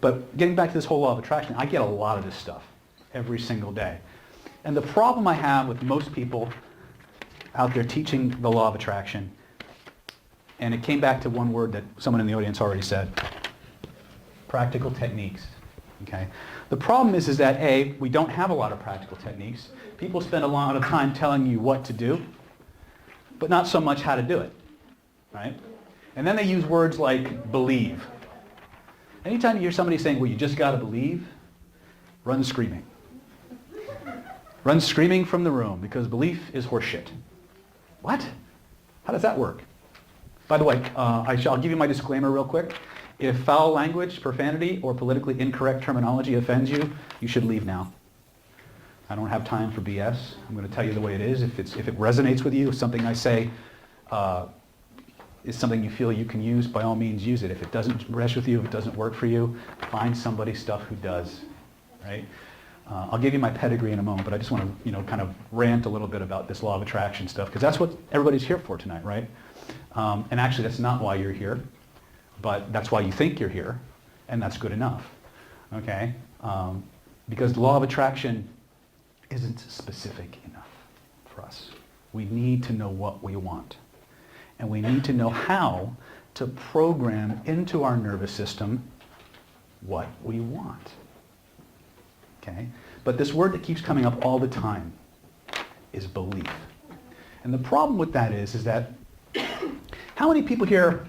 But getting back to this whole law of attraction, I get a lot of this stuff every single day. And the problem I have with most people out there teaching the law of attraction, and it came back to one word that someone in the audience already said, practical techniques. Okay? The problem is that A, we don't have a lot of practical techniques. People spend a lot of time telling you what to do, but not so much how to do it. Right? And then they use words like believe. Anytime you hear somebody saying, well, you just got to believe, run screaming. Run screaming from the room because belief is horseshit. What? How does that work? By the way, I'll give you my disclaimer real quick. If foul language, profanity, or politically incorrect terminology offends you, you should leave now. I don't have time for BS. I'm going to tell you the way it is. If it resonates with you, if something I say is something you feel you can use, by all means use it. If it doesn't mesh with you, if it doesn't work for you, find somebody who does. Right? I'll give you my pedigree in a moment, but I just want to, kind of rant a little bit about this law of attraction stuff, because that's what everybody's here for tonight, right? And actually, that's not why you're here, but that's why you think you're here, and that's good enough, okay? Because the law of attraction isn't specific enough for us. We need to know what we want, and we need to know how to program into our nervous system what we want. Okay? But this word that keeps coming up all the time is belief. And the problem with that is that how many people here,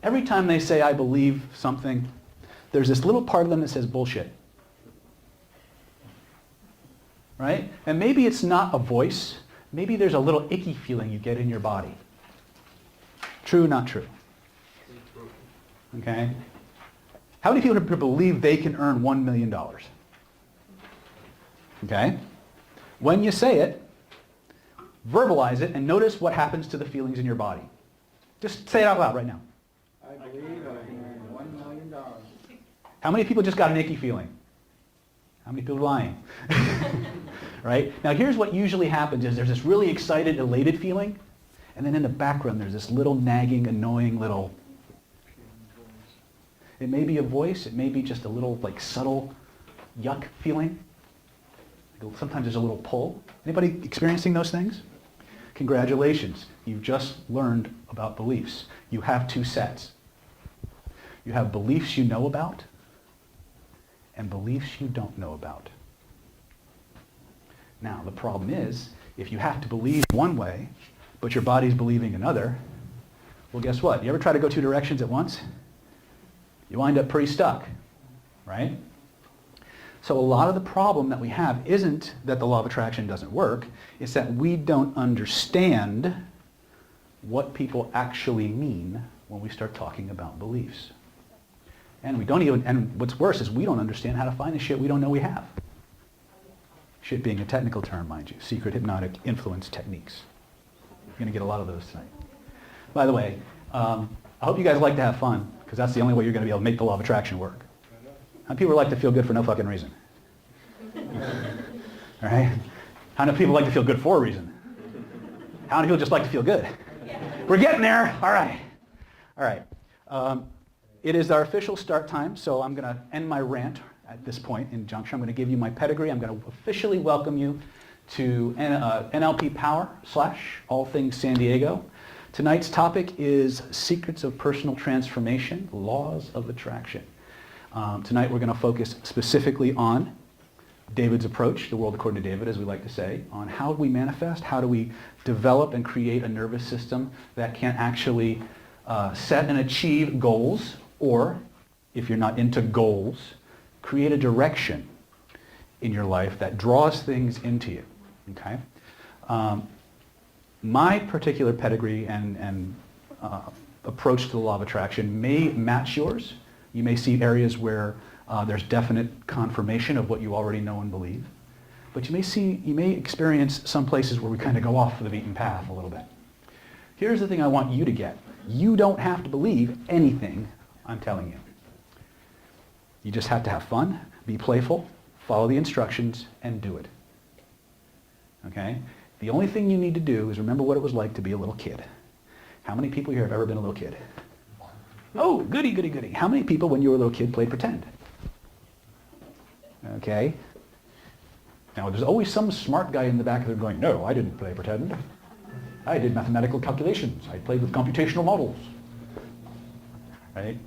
every time they say I believe something, there's this little part of them that says bullshit. Right? And maybe it's not a voice. Maybe there's a little icky feeling you get in your body. True, not true? Okay? How many people believe they can earn $1 million? Okay? When you say it, verbalize it, and notice what happens to the feelings in your body. Just say it out loud right now. I believe I can earn $1 million. How many people just got an icky feeling? How many people are lying? Right? Now here's what usually happens is there's this really excited, elated feeling, and then in the background there's this little nagging, annoying little... It may be a voice, it may be just a little subtle yuck feeling. Sometimes there's a little pull. Anybody experiencing those things? Congratulations, you've just learned about beliefs. You have two sets. You have beliefs you know about and beliefs you don't know about. Now, the problem is, if you have to believe one way, but your body's believing another, well, guess what? You ever try to go two directions at once? You wind up pretty stuck, right? So a lot of the problem that we have isn't that the law of attraction doesn't work, it's that we don't understand what people actually mean when we start talking about beliefs. And what's worse is we don't understand how to find the shit we don't know we have. Shit being a technical term, mind you, secret hypnotic influence techniques. You're going to get a lot of those tonight. By the way, I hope you guys like to have fun, because that's the only way you're going to be able to make the law of attraction work. How many people like to feel good for no fucking reason? All right? How many people like to feel good for a reason? How many people just like to feel good? We're getting there. All right. All right. It is our official start time, so I'm going to end my rant at this point in juncture. I'm going to give you my pedigree. I'm going to officially welcome you to NLP Power / All Things San Diego. Tonight's topic is Secrets of Personal Transformation, Laws of Attraction. Tonight we're going to focus specifically on David's approach, the world according to David, as we like to say, on how we manifest, how do we develop and create a nervous system that can actually set and achieve goals, or, if you're not into goals, create a direction in your life that draws things into you. Okay? My particular pedigree and approach to the law of attraction may match yours. You may see areas where there's definite confirmation of what you already know and believe. But you may experience some places where we kind of go off the beaten path a little bit. Here's the thing I want you to get. You don't have to believe anything I'm telling you. You just have to have fun, be playful, follow the instructions, and do it. Okay? The only thing you need to do is remember what it was like to be a little kid. How many people here have ever been a little kid? Oh, goody, goody, goody. How many people when you were a little kid played pretend? Okay. Now, there's always some smart guy in the back of there going, no, I didn't play pretend. I did mathematical calculations. I played with computational models. Right?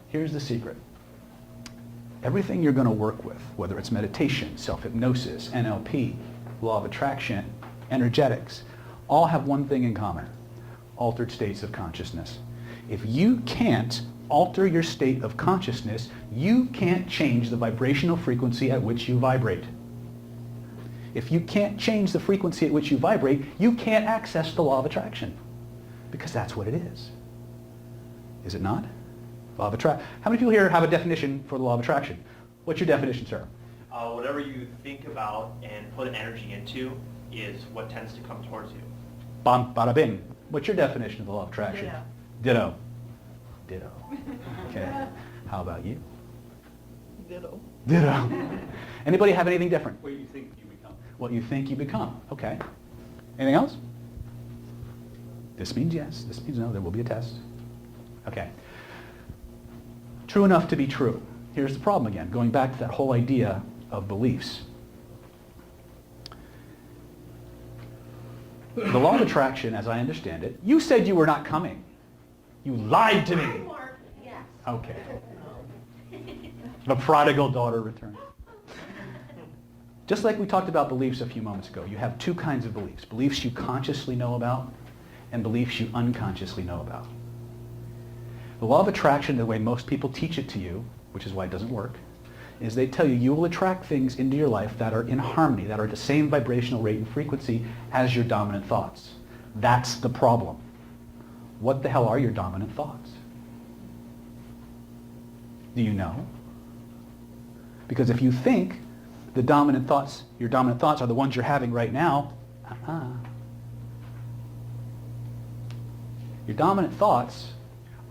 Here's the secret. Everything you're going to work with, whether it's meditation, self-hypnosis, NLP, law of attraction, energetics, all have one thing in common: altered states of consciousness. If you can't alter your state of consciousness, you can't change the vibrational frequency at which you vibrate. If you can't change the frequency at which you vibrate, you can't access the law of attraction, because that's what it is. Is it not? Law of attraction. How many people here have a definition for the law of attraction? What's your definition, sir? Whatever you think about and put energy into is what tends to come towards you. Bam, bada bing. What's your definition of the law of attraction? Ditto. Ditto. Okay. How about you? Ditto. Ditto. Anybody have anything different? What you think you become. What you think you become. Okay. Anything else? This means yes. This means no. There will be a test. Okay. True enough to be true. Here's the problem again, going back to that whole idea of beliefs. The law of attraction, as I understand it, you said you were not coming. You lied to me. Yes. Okay. The prodigal daughter returned. Just like we talked about beliefs a few moments ago, you have two kinds of beliefs. Beliefs you consciously know about and beliefs you unconsciously know about. The law of attraction, the way most people teach it to you, which is why it doesn't work, is they tell you you will attract things into your life that are in harmony, that are at the same vibrational rate and frequency as your dominant thoughts. That's the problem. What the hell are your dominant thoughts? Do you know? Because if you think the dominant thoughts, your dominant thoughts are the ones you're having right now, your dominant thoughts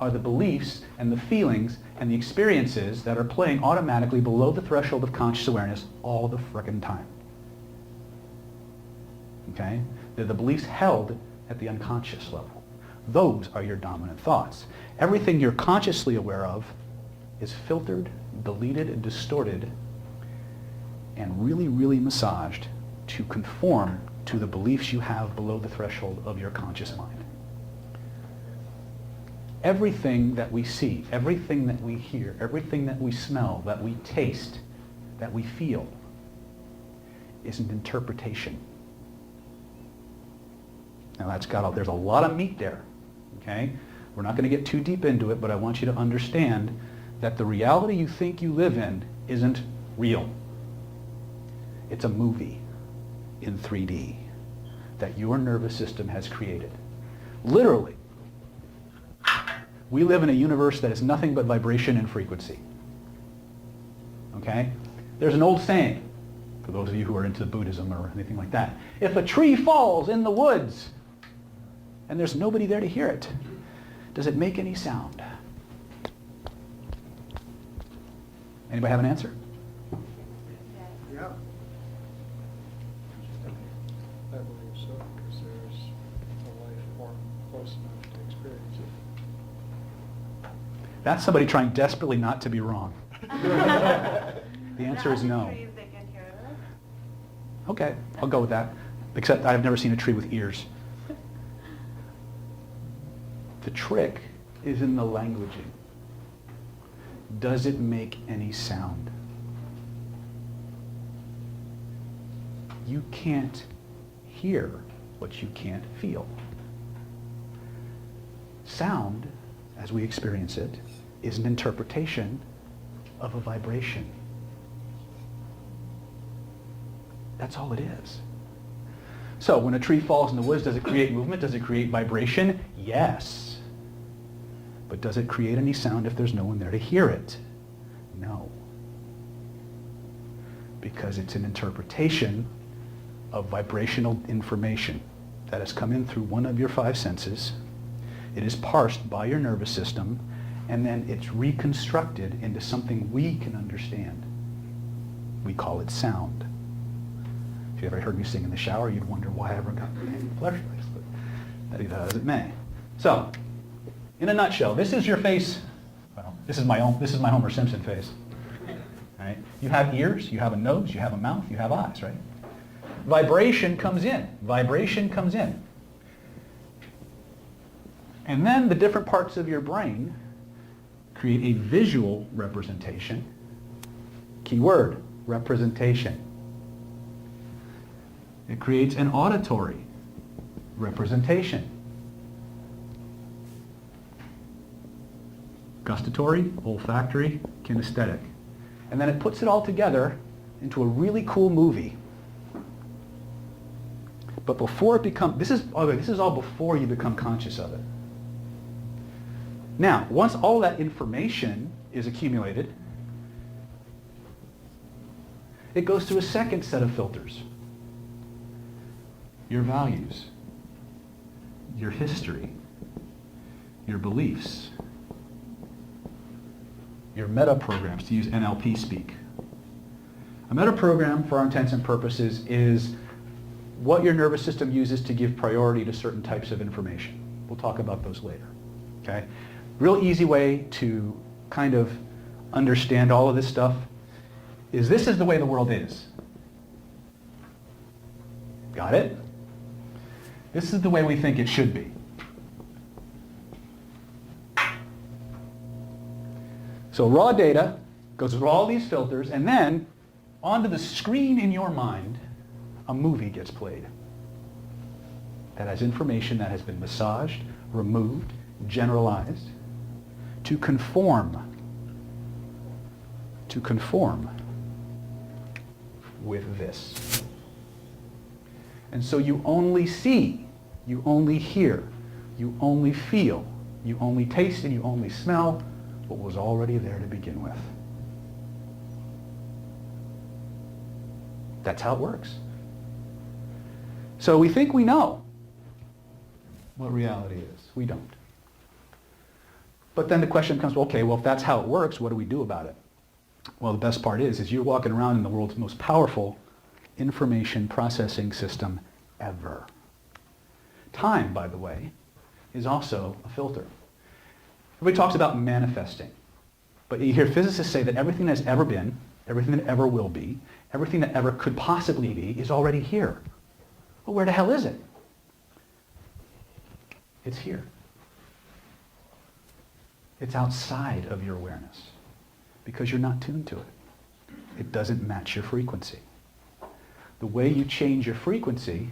are the beliefs and the feelings and the experiences that are playing automatically below the threshold of conscious awareness all the frickin' time. Okay? They're the beliefs held at the unconscious level. Those are your dominant thoughts. Everything you're consciously aware of is filtered, deleted, and distorted, and really, really massaged to conform to the beliefs you have below the threshold of your conscious mind. Everything that we see, everything that we hear, everything that we smell, that we taste, that we feel, is an interpretation. Now there's a lot of meat there, okay? We're not going to get too deep into it, but I want you to understand that the reality you think you live in isn't real. It's a movie in 3D that your nervous system has created. Literally. We live in a universe that is nothing but vibration and frequency. Okay? There's an old saying, for those of you who are into Buddhism or anything like that. If a tree falls in the woods and there's nobody there to hear it, does it make any sound? Anybody have an answer? Yeah. I believe so, because there's a life form close enough to experience it. That's somebody trying desperately not to be wrong. The answer is no. Trees that can hear us. Okay, I'll go with that. Except I've never seen a tree with ears. The trick is in the languaging. Does it make any sound? You can't hear what you can't feel. Sound, as we experience it, is an interpretation of a vibration. That's all it is. So when a tree falls in the woods, does it create movement? Does it create vibration? Yes. But does it create any sound if there's no one there to hear it? No. Because it's an interpretation of vibrational information that has come in through one of your five senses. It is parsed by your nervous system, and then it's reconstructed into something we can understand. We call it sound. If you ever heard me sing in the shower, you'd wonder why I ever got any pleasure bracelet. That be that as it may. So, in a nutshell, this is your face This is my Homer Simpson face. Right? You have ears, you have a nose, you have a mouth, you have eyes, right? Vibration comes in. Vibration comes in. And then the different parts of your brain create a visual representation. Keyword, representation. It creates an auditory representation. Gustatory, olfactory, kinesthetic. And then it puts it all together into a really cool movie. But before it becomes, this is all before you become conscious of it. Now, once all that information is accumulated, it goes through a second set of filters. Your values, your history, your beliefs, your meta programs, to use NLP speak. A meta program, for our intents and purposes, is what your nervous system uses to give priority to certain types of information. We'll talk about those later. Okay? Real easy way to kind of understand all of this stuff is this is the way the world is. Got it? This is the way we think it should be. So raw data goes through all these filters, and then onto the screen in your mind, a movie gets played that has information that has been massaged, removed, generalized to conform with this. And so you only see, you only hear, you only feel, you only taste, and you only smell what was already there to begin with. That's how it works. So we think we know what reality is. We don't. But then the question becomes, well, okay, well, if that's how it works, what do we do about it? Well, the best part is you're walking around in the world's most powerful information processing system ever. Time, by the way, is also a filter. Everybody talks about manifesting. But you hear physicists say that everything that's ever been, everything that ever will be, everything that ever could possibly be is already here. Well, where the hell is it? It's here. It's outside of your awareness because you're not tuned to it. It doesn't match your frequency. The way you change your frequency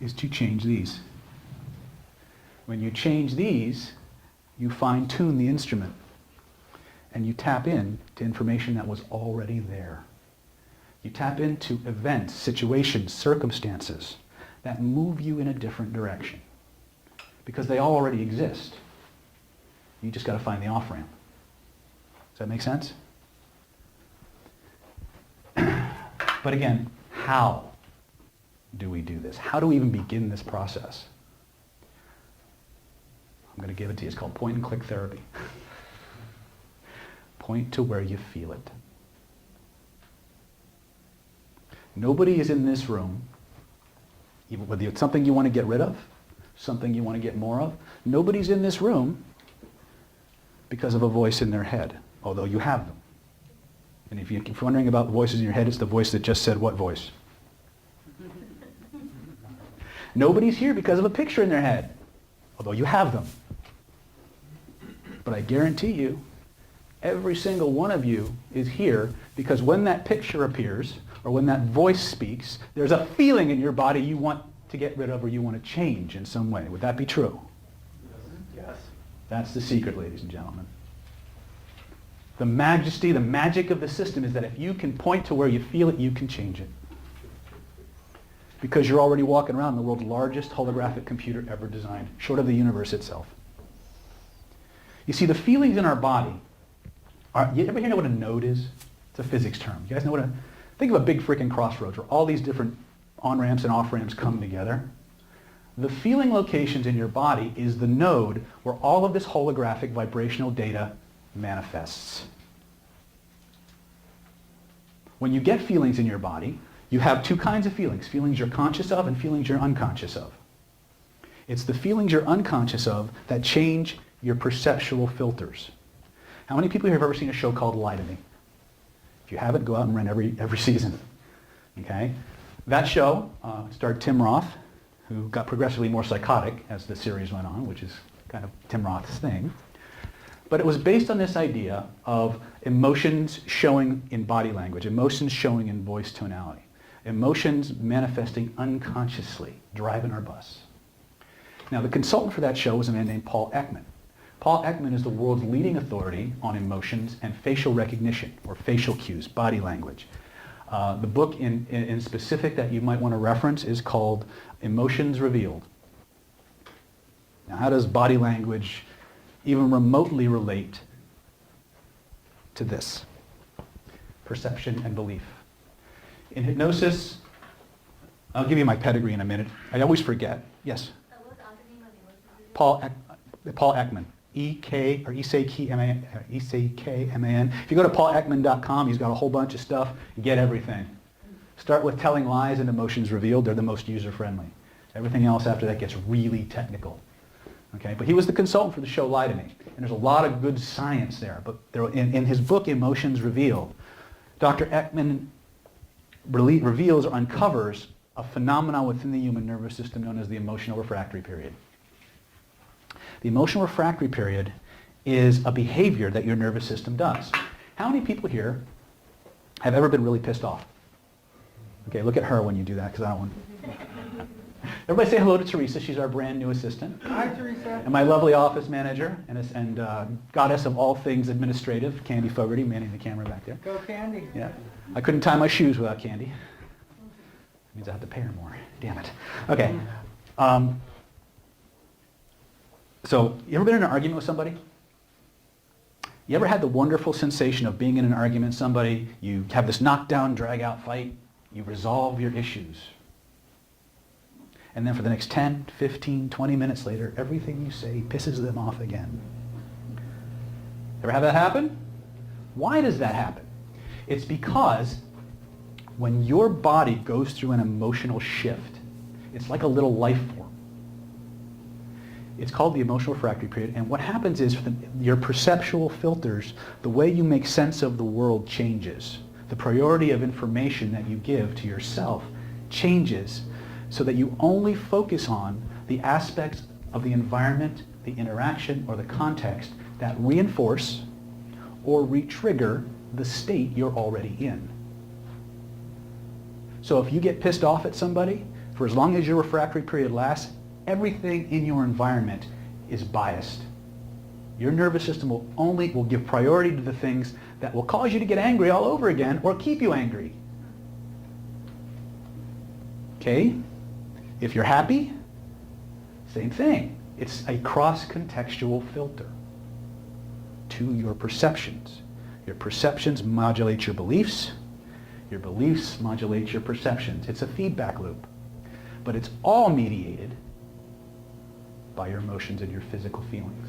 is to change these. When you change these, you fine-tune the instrument and you tap in to information that was already there. You tap into events, situations, circumstances that move you in a different direction because they all already exist. You just got to find the off-ramp. Does that make sense? But again, how do we do this? How do we even begin this process? I'm going to give it to you. It's called point and click therapy. Point to where you feel it. Nobody is in this room, even whether it's something you want to get rid of, something you want to get more of, nobody's in this room because of a voice in their head, although you have them. And if you're wondering about voices in your head, it's the voice that just said what voice? Nobody's here because of a picture in their head, although you have them. But I guarantee you, every single one of you is here because when that picture appears, or when that voice speaks, there's a feeling in your body you want to get rid of or you want to change in some way. Would that be true? Yes. That's the secret, ladies and gentlemen. The majesty, the magic of the system is that if you can point to where you feel it, you can change it. Because you're already walking around the world's largest holographic computer ever designed, short of the universe itself. You see, the feelings in our body, you ever hear what a node is? It's a physics term. You guys know what think of a big freaking crossroads where all these different on-ramps and off-ramps come together. The feeling locations in your body is the node where all of this holographic vibrational data manifests. When you get feelings in your body, you have two kinds of feelings. Feelings you're conscious of and feelings you're unconscious of. It's the feelings you're unconscious of that change your perceptual filters. How many people here have ever seen a show called Lie to Me? If you haven't, go out and rent every season. Okay? That show starred Tim Roth, who got progressively more psychotic as the series went on, which is kind of Tim Roth's thing. But it was based on this idea of emotions showing in body language, emotions showing in voice tonality, emotions manifesting unconsciously, driving our bus. Now, the consultant for that show was a man named Paul Ekman. Paul Ekman is the world's leading authority on emotions and facial recognition, or facial cues, body language. The book in specific that you might want to reference is called Emotions Revealed. Now, how does body language even remotely relate to this? Perception and belief. In hypnosis, I'll give you my pedigree in a minute. I always forget. Yes? What's the name of the Paul Ekman. E-K, or E-C-K-M-A-N. E-C-K-M-A-N. If you go to paulekman.com, he's got a whole bunch of stuff. Get everything. Start with Telling Lies and Emotions Revealed. They're the most user-friendly. Everything else after that gets really technical. Okay, but he was the consultant for the show Lie to Me. And there's a lot of good science there. But in his book, Emotions Revealed, Dr. Ekman reveals or uncovers a phenomenon within the human nervous system known as the emotional refractory period. The emotional refractory period is a behavior that your nervous system does. How many people here have ever been really pissed off? Okay, look at her when you do that, because I don't want... Everybody say hello to Teresa. She's our brand new assistant. Hi, Teresa. And my lovely office manager and goddess of all things administrative, Candy Fogarty, manning the camera back there. Go Candy. Yeah. I couldn't tie my shoes without Candy. That means I have to pay her more. Damn it. Okay. So, you ever been in an argument with somebody? You ever had the wonderful sensation of being in an argument with somebody, you have this knockdown, drag-out fight, you resolve your issues, and then for the next 10, 15, 20 minutes later, everything you say pisses them off again? Ever have that happen? Why does that happen? It's because when your body goes through an emotional shift, it's like a little life form. It's called the emotional refractory period, and what happens is your perceptual filters, the way you make sense of the world changes. The priority of information that you give to yourself changes so that you only focus on the aspects of the environment, the interaction, or the context that reinforce or re-trigger the state you're already in. So if you get pissed off at somebody, for as long as your refractory period lasts, everything in your environment is biased. Your nervous system will give priority to the things that will cause you to get angry all over again or keep you angry. Okay? If you're happy, same thing. It's a cross-contextual filter to your perceptions. Your perceptions modulate your beliefs. Your beliefs modulate your perceptions. It's a feedback loop. But it's all mediated by your emotions and your physical feelings.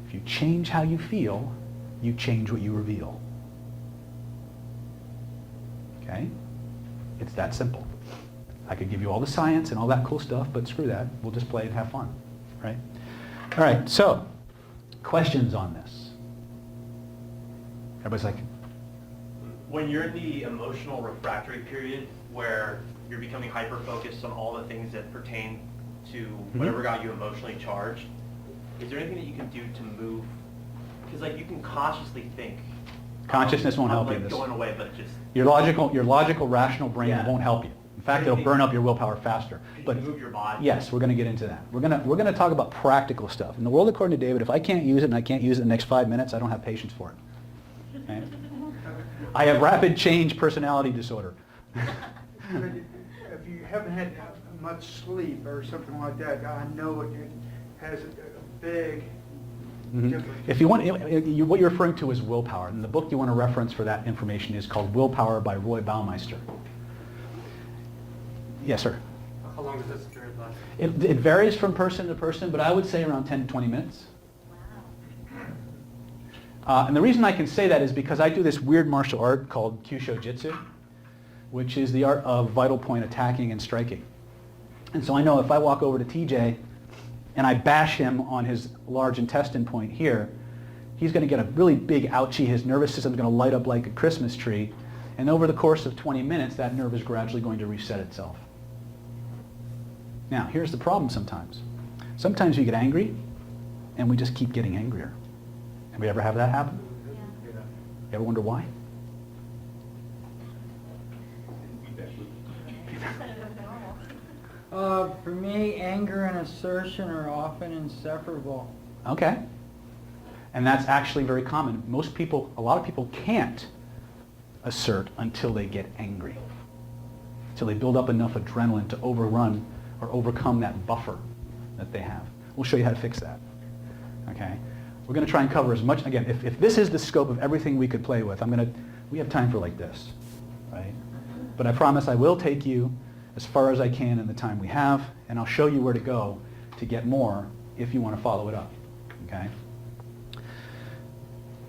If you change how you feel, you change what you reveal. Okay? It's that simple. I could give you all the science and all that cool stuff, but screw that. We'll just play and have fun. Right? All right, so questions on this? Everybody's like, When you're in the emotional refractory period where you're becoming hyper-focused on all the things that pertain to whatever got you emotionally charged, is there anything that you can do to move? Because like you can consciously think. consciousness won't help you in like this. going away, but just Your logical, rational brain Yeah. won't help you. In fact, it'll burn up your willpower faster. but But move your body. yes, we're going to get into that. We're going to talk about practical stuff. In the world according to David, if I can't use it and I can't use it in the next 5 minutes, I don't have patience for it. Okay? I have rapid change personality disorder. If you haven't had much sleep or something like that, I know it has a big difference. If you want, what you're referring to is willpower. And the book you want to reference for that information is called Willpower by Roy Baumeister. Yes, sir. How long does this period last? It varies from person to person, but I would say around 10 to 20 minutes. And the reason I can say that is because I do this weird martial art called Kyusho Jitsu, which is the art of vital point attacking and striking. And so I know if I walk over to TJ and I bash him on his large intestine point here, He's going to get a really big ouchie. His nervous system's going to light up like a Christmas tree. And over the course of 20 minutes, that nerve is gradually going to reset itself. Now, here's the problem sometimes. Sometimes we get angry, and we just keep getting angrier. Have we ever have that happen? Yeah. You ever wonder why? For me, anger and assertion are often inseparable. Okay. And that's actually very common. Most people, a lot of people can't assert until they get angry. Until they build up enough adrenaline to overrun or overcome that buffer that they have. We'll show you how to fix that. Okay? We're going to try and cover as much, again, if this is the scope of everything we could play with, we have time for like this, right? But I promise I will take you as far as I can in the time we have, and I'll show you where to go to get more if you want to follow it up, okay?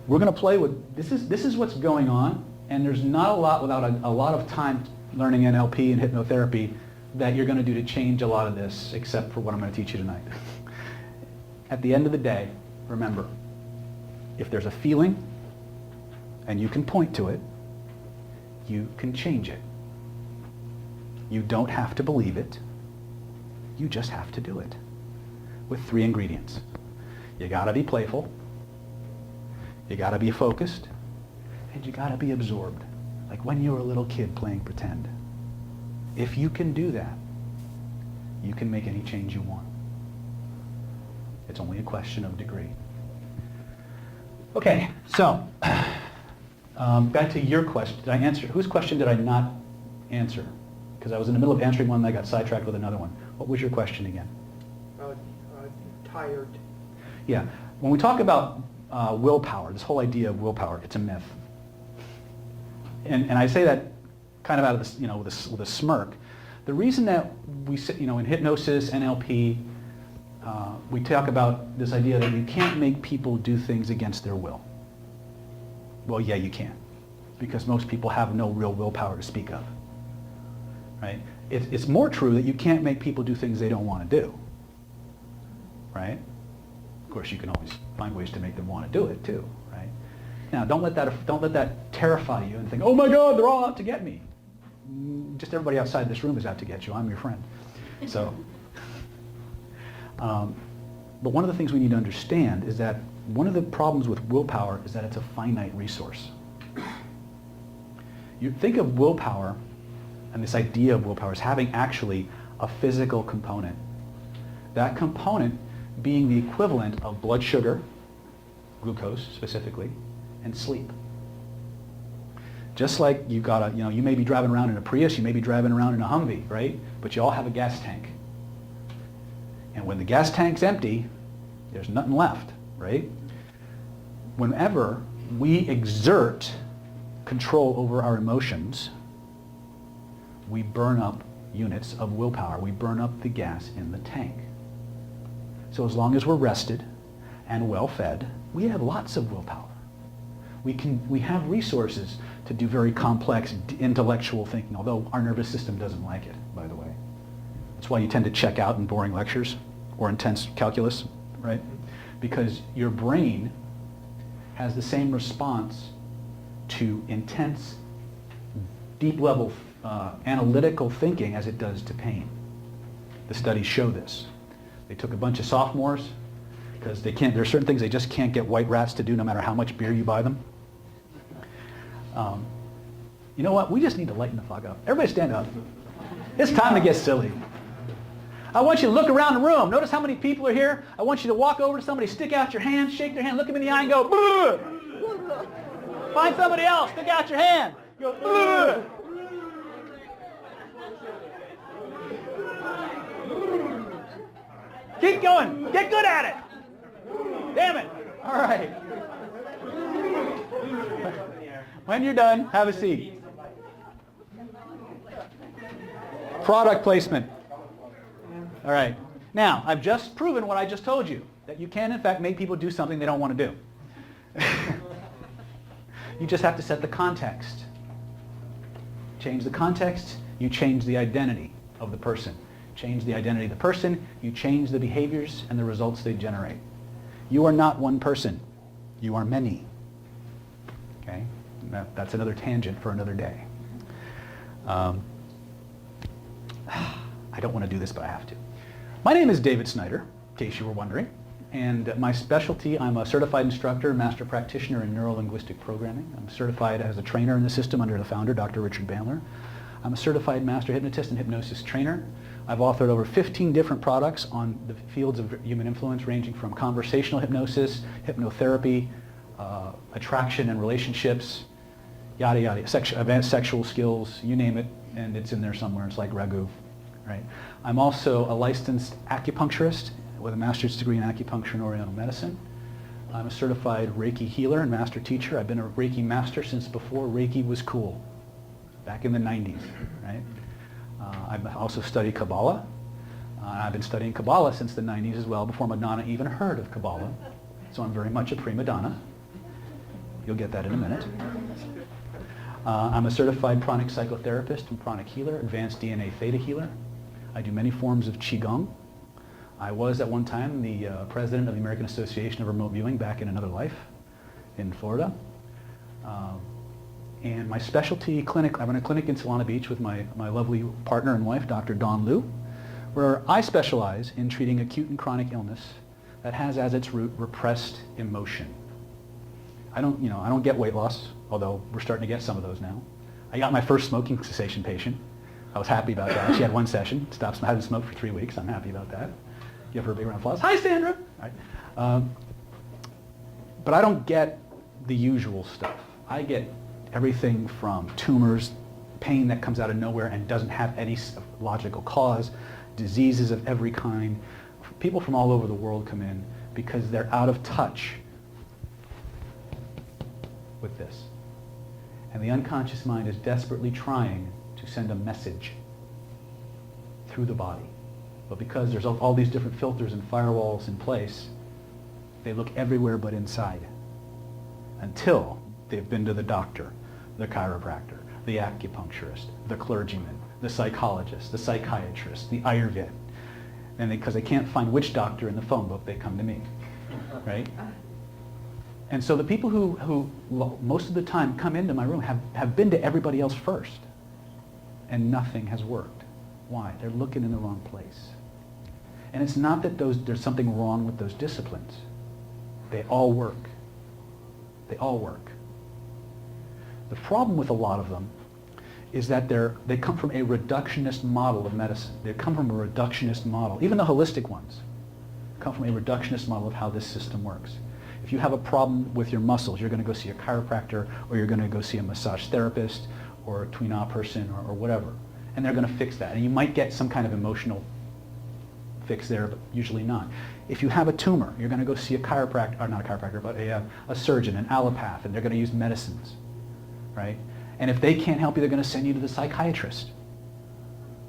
We're going to play with, this is what's going on, and there's not a lot without a lot of time learning NLP and hypnotherapy that you're going to do to change a lot of this, except for what I'm going to teach you tonight. At the end of the day, remember, if there's a feeling, and you can point to it, you can change it. You don't have to believe it. You just have to do it. With 3 ingredients. You gotta be playful, you gotta be focused, and you gotta be absorbed. Like when you were a little kid playing pretend. If you can do that, you can make any change you want. It's only a question of degree. Okay, so, back to your question. Did I answer? Whose question did I not answer? Because I was in the middle of answering one and I got sidetracked with another one. What was your question again? Tired. Yeah. When we talk about willpower, this whole idea of willpower, it's a myth. And I say that kind of out of this, with a smirk. The reason that we sit, in hypnosis, NLP, we talk about this idea that you can't make people do things against their will. Well, yeah, you can. Because most people have no real willpower to speak of. Right? It's more true that you can't make people do things they don't want to do. Right? Of course, you can always find ways to make them want to do it too. Right? Now, don't let that terrify you and think, oh my God, they're all out to get me. Just everybody outside this room is out to get you. I'm your friend. So, but one of the things we need to understand is that one of the problems with willpower is that it's a finite resource. You think of willpower and this idea of willpower as having actually a physical component. That component being the equivalent of blood sugar, glucose specifically, and sleep. Just like you got you may be driving around in a Prius, you may be driving around in a Humvee, right? But you all have a gas tank. And when the gas tank's empty, there's nothing left, right? Whenever we exert control over our emotions, we burn up units of willpower. We burn up the gas in the tank. So as long as we're rested and well-fed, we have lots of willpower. We have resources to do very complex intellectual thinking, although our nervous system doesn't like it, by the way. That's why you tend to check out in boring lectures or intense calculus, right? Because your brain has the same response to intense, deep-level analytical thinking as it does to pain. The studies show this. They took a bunch of sophomores because there are certain things they just can't get white rats to do no matter how much beer you buy them. You know what? We just need to lighten the fuck up. Everybody stand up. It's time to get silly. I want you to look around the room. Notice how many people are here. I want you to walk over to somebody, stick out your hand, shake their hand, look them in the eye and go, "Bleh." Find somebody else, stick out your hand. Go, "Bleh." Keep going. Get good at it. Damn it. All right. When you're done, have a seat. Product placement. All right. Now, I've just proven what I just told you, that you can, in fact, make people do something they don't want to do. You just have to set the context. Change the context, you change the identity of the person. Change the identity of the person, you change the behaviors and the results they generate. You are not one person. You are many. Okay? That's another tangent for another day. I don't want to do this, but I have to. My name is David Snyder, in case you were wondering. And my specialty, I'm a certified instructor, master practitioner in neuro-linguistic programming. I'm certified as a trainer in the system under the founder, Dr. Richard Bandler. I'm a certified master hypnotist and hypnosis trainer. I've authored over 15 different products on the fields of human influence, ranging from conversational hypnosis, hypnotherapy, attraction and relationships, yada yada, advanced sexual skills, you name it, and it's in there somewhere. It's like ragu, right? I'm also a licensed acupuncturist with a master's degree in acupuncture and oriental medicine. I'm a certified Reiki healer and master teacher. I've been a Reiki master since before Reiki was cool, back in the 90s, right? I've also studied Kabbalah. I've been studying Kabbalah since the 90s as well, before Madonna even heard of Kabbalah. So I'm very much a prima donna. You'll get that in a minute. I'm a certified pranic psychotherapist and pranic healer, advanced DNA theta healer. I do many forms of Qigong. I was at one time the president of the American Association of Remote Viewing back in another life in Florida. And my specialty clinic, I run a clinic in Solana Beach with my lovely partner and wife, Dr. Dawn Liu, where I specialize in treating acute and chronic illness that has as its root repressed emotion. I don't get weight loss, although we're starting to get some of those now. I got my first smoking cessation patient. I was happy about that. She had one session, hadn't smoked for 3 weeks. I'm happy about that. Give her a big round of applause. Hi, Sandra! All right. But I don't get the usual stuff. I get everything from tumors, pain that comes out of nowhere and doesn't have any logical cause, diseases of every kind. People from all over the world come in because they're out of touch with this. And the unconscious mind is desperately trying to send a message through the body. But because there's all these different filters and firewalls in place, they look everywhere but inside. Until they've been to the doctor, the chiropractor, the acupuncturist, the clergyman, the psychologist, the psychiatrist, the Ayurved. And because they can't find which doctor in the phone book, they come to me, right? And so the people who most of the time come into my room have been to everybody else first, and nothing has worked. Why? They're looking in the wrong place. And it's not that there's something wrong with those disciplines. They all work. They all work. The problem with a lot of them is that they come from a reductionist model of medicine. They come from a reductionist model. Even the holistic ones come from a reductionist model of how this system works. If you have a problem with your muscles, you're going to go see a chiropractor, or you're going to go see a massage therapist, or a Tui-Na person, or whatever. And they're going to fix that. And you might get some kind of emotional fix there, but usually not. If you have a tumor, you're going to go see a chiropractor, or not a chiropractor, but a surgeon, an allopath, and they're going to use medicines, right? And if they can't help you, they're going to send you to the psychiatrist,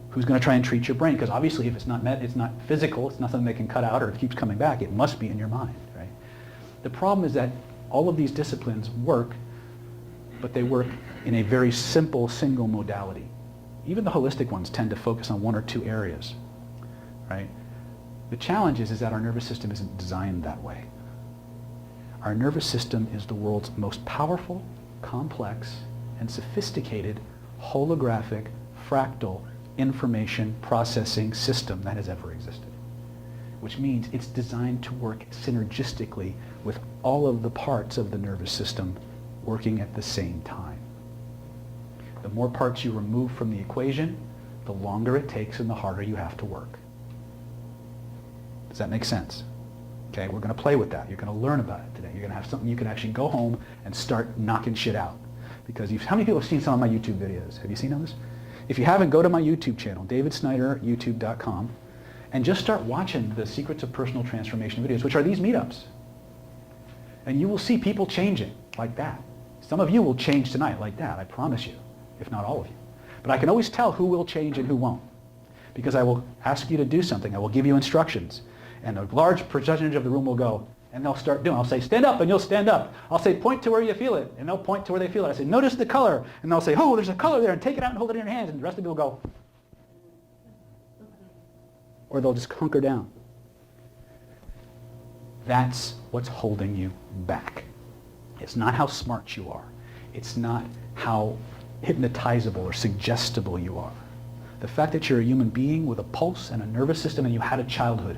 who's going to try and treat your brain. Because obviously, if it's not physical, it's not something they can cut out, or it keeps coming back. It must be in your mind, right? The problem is that all of these disciplines work, but they work in a very simple single modality. Even the holistic ones tend to focus on one or two areas, right? The challenge is that our nervous system isn't designed that way. Our nervous system is the world's most powerful, complex, and sophisticated holographic, fractal information processing system that has ever existed. Which means it's designed to work synergistically with all of the parts of the nervous system working at the same time. The more parts you remove from the equation, the longer it takes and the harder you have to work. Does that make sense? Okay, we're going to play with that. You're going to learn about it today. You're going to have something you can actually go home and start knocking shit out. Because how many people have seen some of my YouTube videos? Have you seen those? If you haven't, go to my YouTube channel, davidsnyderyoutube.com, and just start watching the Secrets of Personal Transformation videos, which are these meetups. And you will see people changing like that. Some of you will change tonight like that, I promise you, if not all of you. But I can always tell who will change and who won't. Because I will ask you to do something. I will give you instructions. And a large percentage of the room will go, and they'll start doing. I'll say, stand up, and you'll stand up. I'll say, point to where you feel it, and they'll point to where they feel it. I say, notice the color, and they'll say, oh, there's a color there, and take it out and hold it in your hands, and the rest of you will go. Or they'll just hunker down. That's what's holding you back. It's not how smart you are. It's not how hypnotizable or suggestible you are. The fact that you're a human being with a pulse and a nervous system and you had a childhood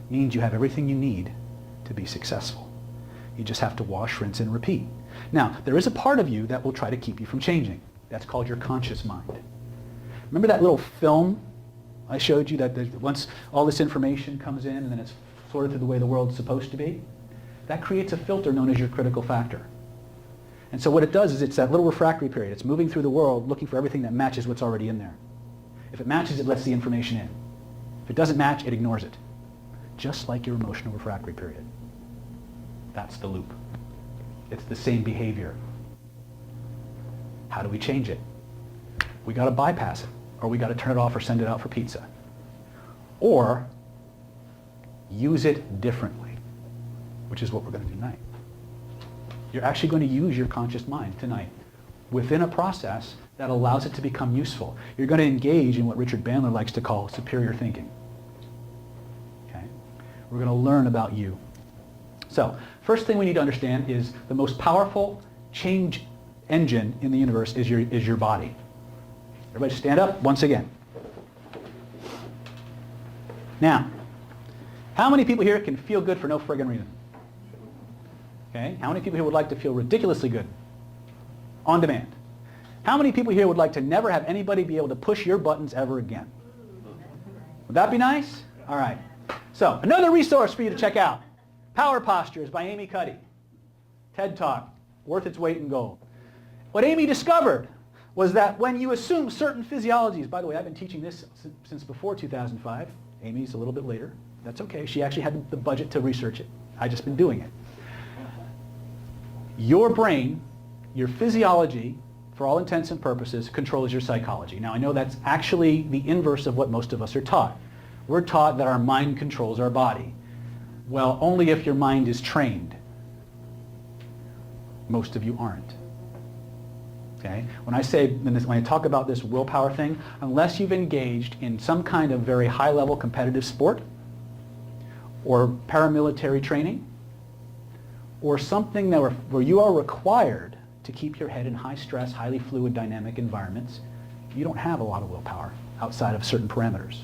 means you have everything you need to be successful. You just have to wash, rinse, and repeat. Now, there is a part of you that will try to keep you from changing. That's called your conscious mind. Remember that little film I showed you that once all this information comes in and then it's sorted through the way the world's supposed to be? That creates a filter known as your critical factor. And so what it does is it's that little refractory period. It's moving through the world looking for everything that matches what's already in there. If it matches, it lets the information in. If it doesn't match, it ignores it. Just like your emotional refractory period. That's the loop. It's the same behavior. How do we change it? We got to bypass it, or we got to turn it off or send it out for pizza. Or use it differently, which is what we're going to do tonight. You're actually going to use your conscious mind tonight within a process that allows it to become useful. You're going to engage in what Richard Bandler likes to call superior thinking. Okay? We're going to learn about you. So, first thing we need to understand is the most powerful change engine in the universe is your body. Everybody stand up once again. Now, how many people here can feel good for no friggin' reason? Okay? How many people here would like to feel ridiculously good? On demand. How many people here would like to never have anybody be able to push your buttons ever again? Would that be nice? All right. So, another resource for you to check out. Power Postures by Amy Cuddy. TED Talk. Worth its weight in gold. What Amy discovered was that when you assume certain physiologies, by the way, I've been teaching this since before 2005. Amy's a little bit later. That's okay. She actually had the budget to research it. I've just been doing it. Your brain, your physiology, for all intents and purposes, controls your psychology. Now, I know that's actually the inverse of what most of us are taught. We're taught that our mind controls our body. Well, only if your mind is trained. Most of you aren't. Okay? When I talk about this willpower thing, unless you've engaged in some kind of very high-level competitive sport or paramilitary training or something where you are required to keep your head in high-stress, highly fluid, dynamic environments, you don't have a lot of willpower outside of certain parameters.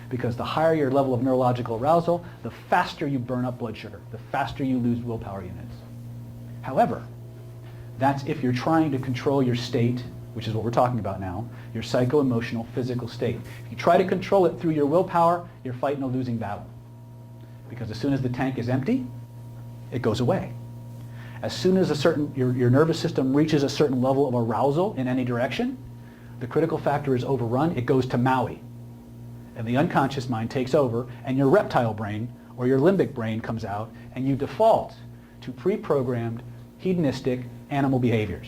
Because the higher your level of neurological arousal, the faster you burn up blood sugar, the faster you lose willpower units. However, that's if you're trying to control your state, which is what we're talking about now, your psycho-emotional, physical state. If you try to control it through your willpower, you're fighting a losing battle. Because as soon as the tank is empty, it goes away. As soon as your nervous system reaches a certain level of arousal in any direction, the critical factor is overrun, it goes to Maui. And the unconscious mind takes over, and your reptile brain or your limbic brain comes out, and you default to pre-programmed, hedonistic animal behaviors.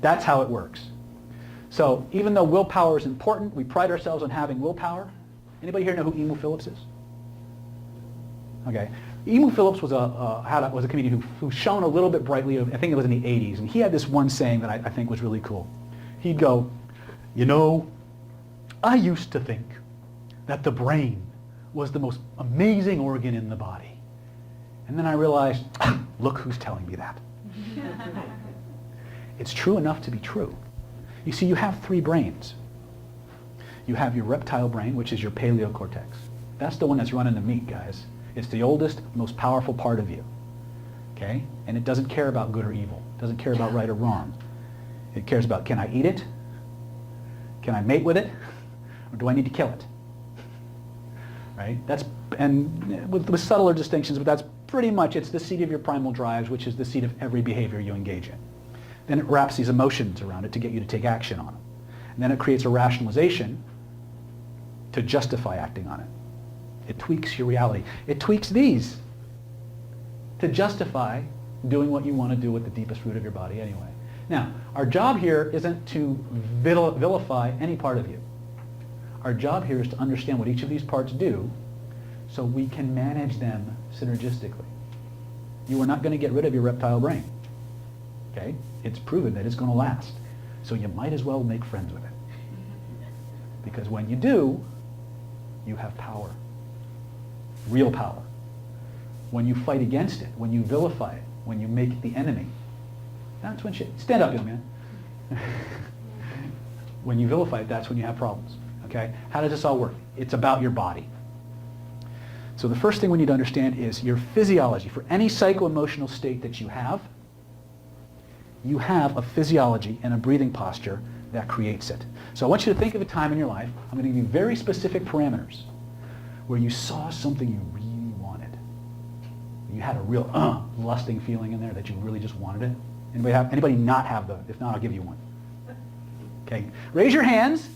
That's how it works. So even though willpower is important, we pride ourselves on having willpower. Anybody here know who Emu Phillips is? Okay. Emu Phillips was a comedian who shone a little bit brightly, I think it was in the 80s, and he had this one saying that I think was really cool. He'd go, you know, I used to think that the brain was the most amazing organ in the body. And then I realized, look who's telling me that. It's true enough to be true. You see, you have three brains. You have your reptile brain, which is your paleocortex. That's the one that's running the meat, guys. It's the oldest, most powerful part of you. Okay? And it doesn't care about good or evil. It doesn't care about right or wrong. It cares about, can I eat it? Can I mate with it? Or do I need to kill it? Right? And with subtler distinctions, but that's pretty much, it's the seat of your primal drives, which is the seat of every behavior you engage in. Then it wraps these emotions around it to get you to take action on them. And then it creates a rationalization to justify acting on it. It tweaks your reality. It tweaks these to justify doing what you want to do with the deepest root of your body anyway. Now, our job here isn't to vilify any part of you. Our job here is to understand what each of these parts do so we can manage them synergistically. You are not going to get rid of your reptile brain. Okay? It's proven that it's going to last. So you might as well make friends with it. Because when you do, you have power. Real power. when you fight against it, when you vilify it, when you make it the enemy. That's when shit. Stand up, young man. When you vilify it, that's when you have problems. Okay? How does this all work? It's about your body. So the first thing we need to understand is your physiology. For any psycho-emotional state that you have a physiology and a breathing posture that creates it. So I want you to think of a time in your life, I'm going to give you very specific parameters, where you saw something you really wanted. You had a real lusting feeling in there that you really just wanted it. Anybody not have the, if not, I'll give you one. Okay, raise your hands.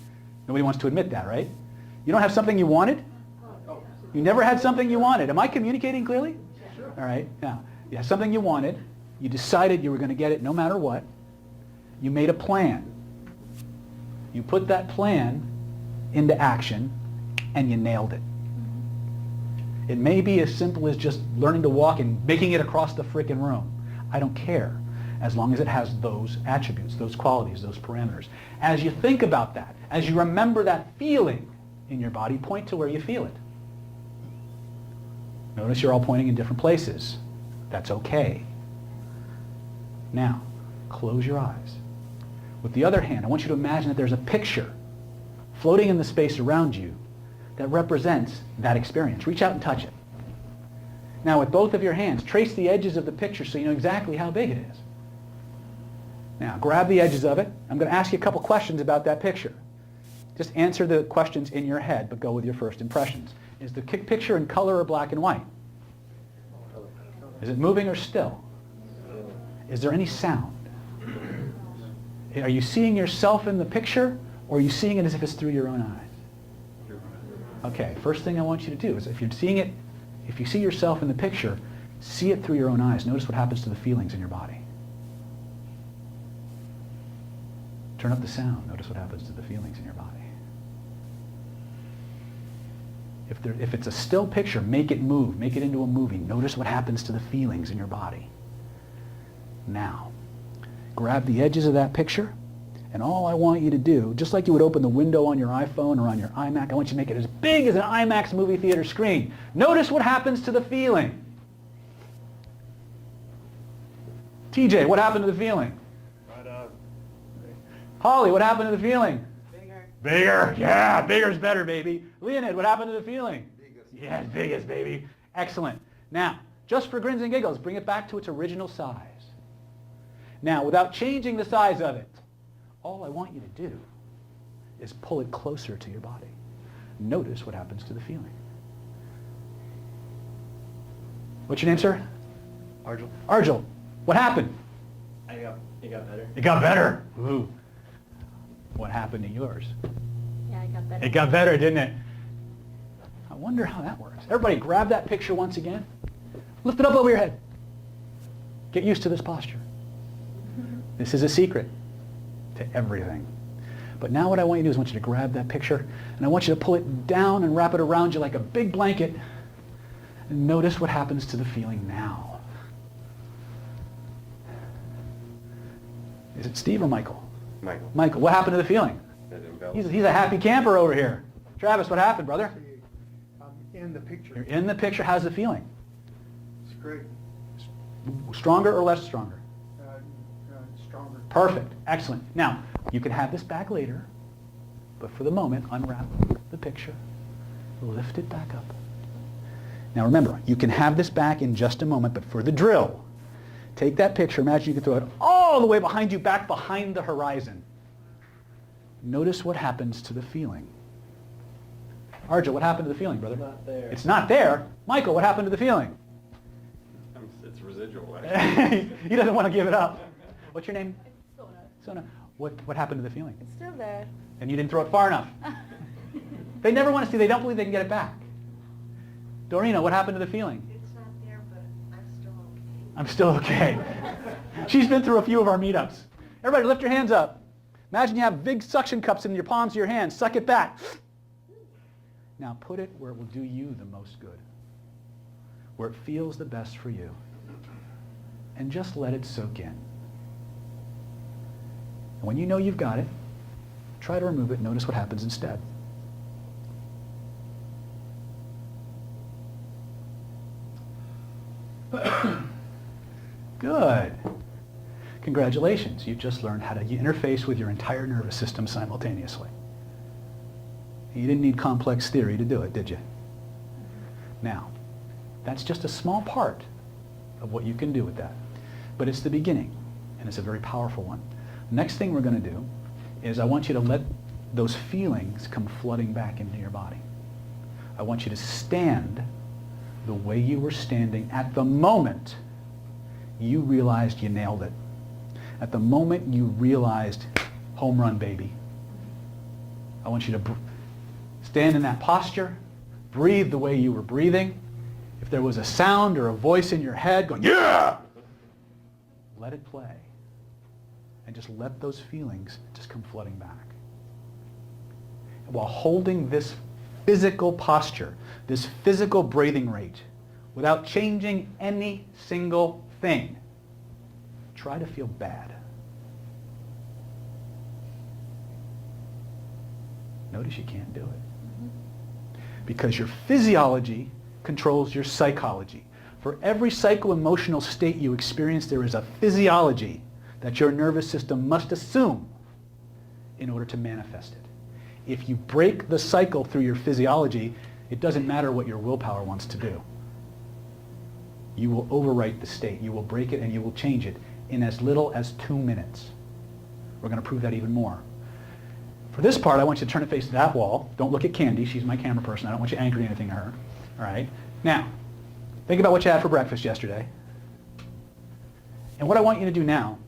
Nobody wants to admit that, right? You don't have something you wanted? You never had something you wanted. Am I communicating clearly? Sure. All right, now, you have something you wanted. You decided you were going to get it no matter what. You made a plan. You put that plan into action, and you nailed it. It may be as simple as just learning to walk and making it across the frickin' room. I don't care, as long as it has those attributes, those qualities, those parameters. As you think about that, as you remember that feeling in your body, point to where you feel it. Notice you're all pointing in different places. That's okay. Now, close your eyes. With the other hand, I want you to imagine that there's a picture floating in the space around you that represents that experience. Reach out and touch it. Now, with both of your hands, trace the edges of the picture so you know exactly how big it is. Now, grab the edges of it. I'm going to ask you a couple questions about that picture. Just answer the questions in your head, but go with your first impressions. Is the picture in color or black and white? Is it moving or still? Is there any sound? Are you seeing yourself in the picture, or are you seeing it as if it's through your own eyes? Okay, first thing I want you to do is if you're seeing it, if you see yourself in the picture, see it through your own eyes. Notice what happens to the feelings in your body. Turn up the sound. Notice what happens to the feelings in your body. If it's a still picture, make it move. Make it into a movie. Notice what happens to the feelings in your body. Now, grab the edges of that picture, and all I want you to do, just like you would open the window on your iPhone or on your iMac, I want you to make it as big as an IMAX movie theater screen. Notice what happens to the feeling. TJ, what happened to the feeling? Right up. Holly, what happened to the feeling? Bigger. Bigger. Yeah, bigger's better, baby. Leonid, what happened to the feeling? Biggest. Yeah, biggest, baby. Excellent. Now, just for grins and giggles, bring it back to its original size. Now, without changing the size of it, all I want you to do is pull it closer to your body. Notice what happens to the feeling. What's your name, sir? Argel. Argel. What happened? It got better. It got better. Ooh. What happened to yours? Yeah, I got better. It got better, didn't it? I wonder how that works. Everybody grab that picture once again. Lift it up over your head. Get used to this posture. This is a secret to everything. But now what I want you to do is I want you to grab that picture, and I want you to pull it down and wrap it around you like a big blanket. And notice what happens to the feeling now. Is it Steve or Michael? Michael. Michael, what happened to the feeling? He's a happy camper over here. Travis, what happened, brother? See, I'm in the picture. You're in the picture. How's the feeling? It's great. Stronger or less stronger? Stronger. Perfect. Excellent. Now, you can have this back later, but for the moment, unwrap the picture, lift it back up. Now remember, you can have this back in just a moment, but for the drill, take that picture, imagine you can throw it all the way behind you, back behind the horizon. Notice what happens to the feeling. Arja, what happened to the feeling, brother? It's not there. It's not there. Michael, what happened to the feeling? It's residual, actually. He doesn't want to give it up. What's your name? It's Sona. Sona. What happened to the feeling? It's still there. And you didn't throw it far enough. They never want to see, they don't believe they can get it back. Dorina, what happened to the feeling? It's not there, but I'm still okay. I'm still okay. She's been through a few of our meetups. Everybody lift your hands up. Imagine you have big suction cups in your palms of your hands. Suck it back. Now put it where it will do you the most good, where it feels the best for you. And just let it soak in. And when you know you've got it, try to remove it. Notice what happens instead. Good. Congratulations, you just learned how to interface with your entire nervous system simultaneously. You didn't need complex theory to do it, did you? Now, that's just a small part of what you can do with that. But it's the beginning, and it's a very powerful one. Next thing we're going to do is I want you to let those feelings come flooding back into your body. I want you to stand the way you were standing at the moment you realized you nailed it. At the moment you realized, home run, baby. I want you to stand in that posture, breathe the way you were breathing. If there was a sound or a voice in your head going, yeah! Let it play. And just let those feelings just come flooding back. While holding this physical posture, this physical breathing rate, without changing any single thing, try to feel bad. Notice you can't do it. Because your physiology controls your psychology. For every psycho-emotional state you experience, there is a physiology that your nervous system must assume in order to manifest it. If you break the cycle through your physiology, it doesn't matter what your willpower wants to do. You will overwrite the state. You will break it and you will change it in as little as 2 minutes. We're going to prove that even more. For this part, I want you to turn it face to that wall. Don't look at Candy. She's my camera person. I don't want you anchoring anything to her. All right? Now, think about what you had for breakfast yesterday. And what I want you to do now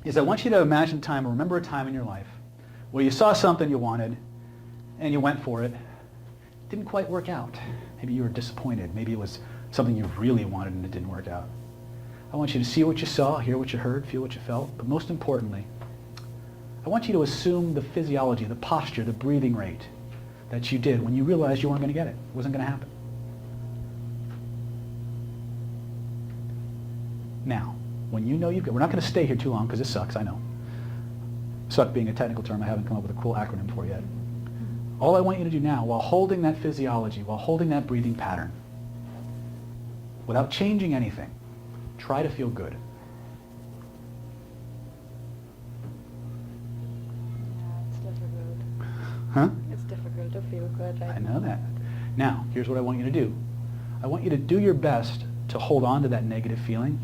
is I want you to imagine time or remember a time in your life where you saw something you wanted and you went for it. Didn't quite work out. Maybe you were disappointed. Maybe it was something you really wanted and it didn't work out. I want you to see what you saw, hear what you heard, feel what you felt, but most importantly, I want you to assume the physiology, the posture, the breathing rate that you did when you realized you weren't going to get it. It wasn't going to happen. Now, when you know you've got, we're not going to stay here too long because this sucks, I know. Suck being a technical term I haven't come up with a cool acronym for yet. All I want you to do now, while holding that physiology, while holding that breathing pattern, without changing anything, try to feel good. It's difficult. Huh? It's difficult to feel good right I know that. Now, here's what I want you to do. I want you to do your best to hold on to that negative feeling,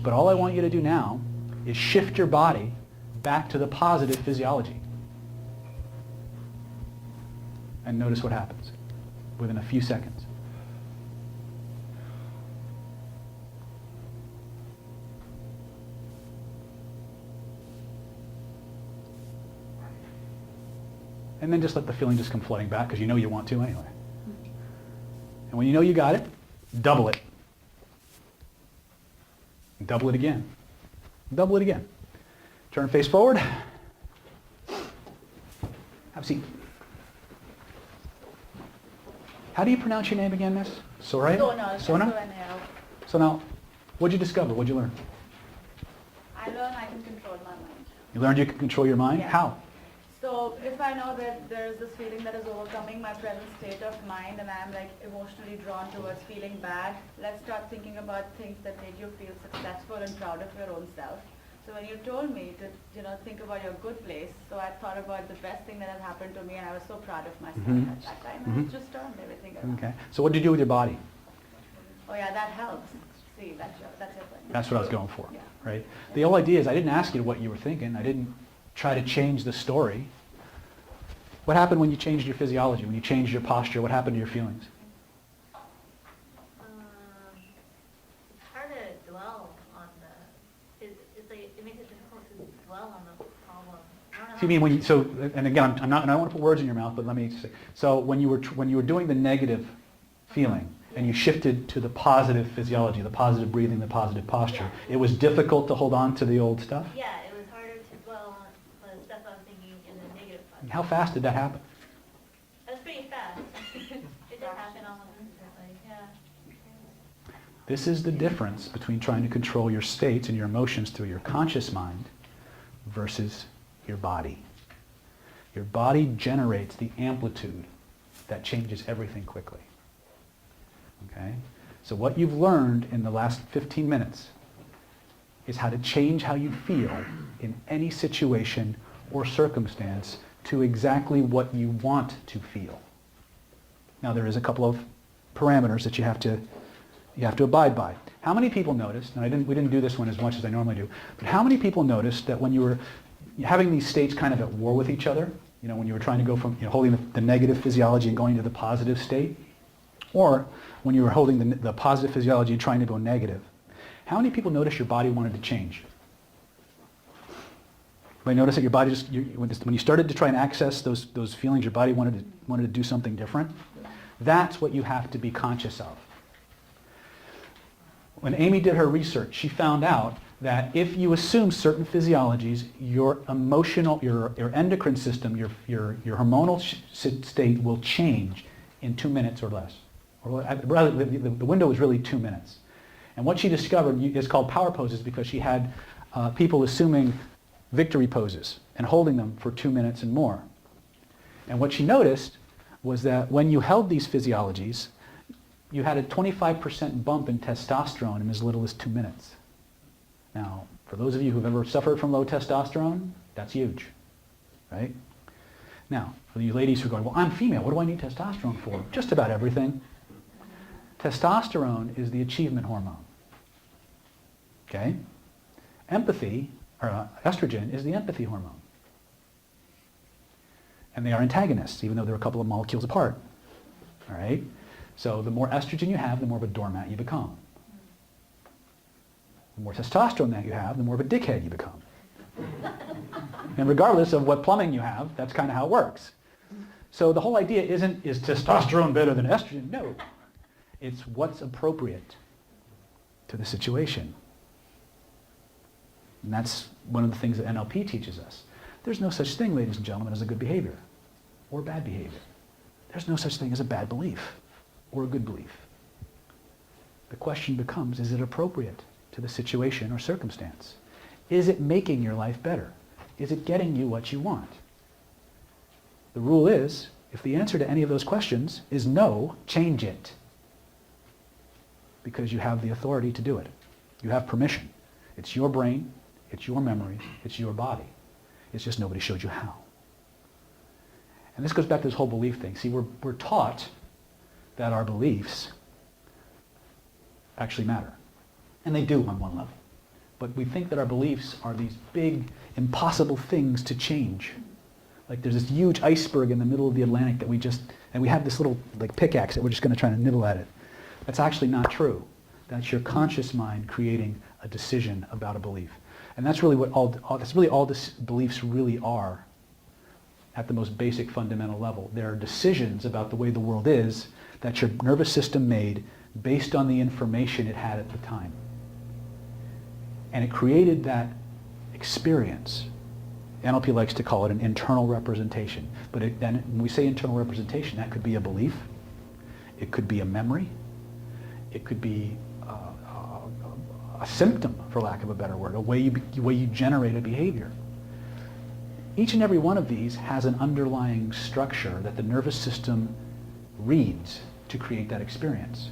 but all I want you to do now is shift your body back to the positive physiology. And notice what happens within a few seconds. And then just let the feeling just come flooding back because you know you want to anyway. And when you know you got it, double it. Double it again. Double it again. Turn face forward. Have a seat. How do you pronounce your name again, miss? Soraya? Sona? So now, what'd you discover? What'd you learn? I learned I can control my mind. You learned you can control your mind? Yeah. How? So if I know that there is this feeling that is overcoming my present state of mind and I'm like emotionally drawn towards feeling bad, let's start thinking about things that make you feel successful and proud of your own self. So when you told me to, think about your good place, so I thought about the best thing that had happened to me and I was so proud of myself at that time. And it just turned everything around. Okay. So what did you do with your body? Oh yeah, that helps. See, that's it. That's what I was going for, Yeah. right? The whole idea is I didn't ask you what you were thinking. I didn't try to change the story. What happened when you changed your physiology, when you changed your posture? What happened to your feelings? It's hard to dwell on it's like, it makes it difficult to dwell on the problem. I don't know So you mean when you, so, and again, I don't want to put words in your mouth, but let me say, so when you were doing the negative feeling and you shifted to the positive physiology, the positive breathing, the positive posture, it was difficult to hold on to the old stuff? Yeah, it was harder to dwell on the stuff I was thinking in the negative part. How fast did that happen? It was pretty fast. It did happen almost instantly, yeah. This is the difference between trying to control your states and your emotions through your conscious mind versus your body. Your body generates the amplitude that changes everything quickly. Okay? So what you've learned in the last 15 minutes is how to change how you feel in any situation or circumstance to exactly what you want to feel. Now there is a couple of parameters that you have to abide by. How many people noticed, and we didn't do this one as much as I normally do, but how many people noticed that when you were having these states kind of at war with each other, when you were trying to go from holding the negative physiology and going to the positive state, or when you were holding the positive physiology and trying to go negative, how many people noticed your body wanted to change? Anybody notice that your body when you started to try and access those feelings, your body wanted to do something different? That's what you have to be conscious of. When Amy did her research, she found out that if you assume certain physiologies, your emotional, your endocrine system, your hormonal state will change in 2 minutes or less. Or rather, the window is really 2 minutes. And what she discovered is called power poses because she had people assuming victory poses and holding them for 2 minutes and more. And what she noticed was that when you held these physiologies, you had a 25% bump in testosterone in as little as 2 minutes. Now, for those of you who've ever suffered from low testosterone, that's huge, right? Now, for you ladies who are going, well, I'm female, what do I need testosterone for? Just about everything. Testosterone is the achievement hormone, okay? Empathy, or estrogen, is the empathy hormone. And they are antagonists, even though they're a couple of molecules apart, all right? So the more estrogen you have, the more of a doormat you become. The more testosterone that you have, the more of a dickhead you become. And regardless of what plumbing you have, that's kind of how it works. So the whole idea isn't, is testosterone better than estrogen? No. It's what's appropriate to the situation. And that's one of the things that NLP teaches us. There's no such thing, ladies and gentlemen, as a good behavior or bad behavior. There's no such thing as a bad belief or a good belief. The question becomes, is it appropriate to the situation or circumstance? Is it making your life better? Is it getting you what you want? The rule is, if the answer to any of those questions is no, change it. Because you have the authority to do it. You have permission. It's your brain, it's your memory, it's your body. It's just nobody showed you how. And this goes back to this whole belief thing. See, we're taught that our beliefs actually matter. And they do on one level. But we think that our beliefs are these big, impossible things to change. Like there's this huge iceberg in the middle of the Atlantic that and we have this little pickaxe that we're just going to try to nibble at it. That's actually not true. That's your conscious mind creating a decision about a belief. And that's really all beliefs really are at the most basic fundamental level. They're decisions about the way the world is that your nervous system made based on the information it had at the time. And it created that experience. NLP likes to call it an internal representation. But then when we say internal representation, that could be a belief, it could be a memory, it could be a symptom, for lack of a better word, a way you generate a behavior. Each and every one of these has an underlying structure that the nervous system reads to create that experience.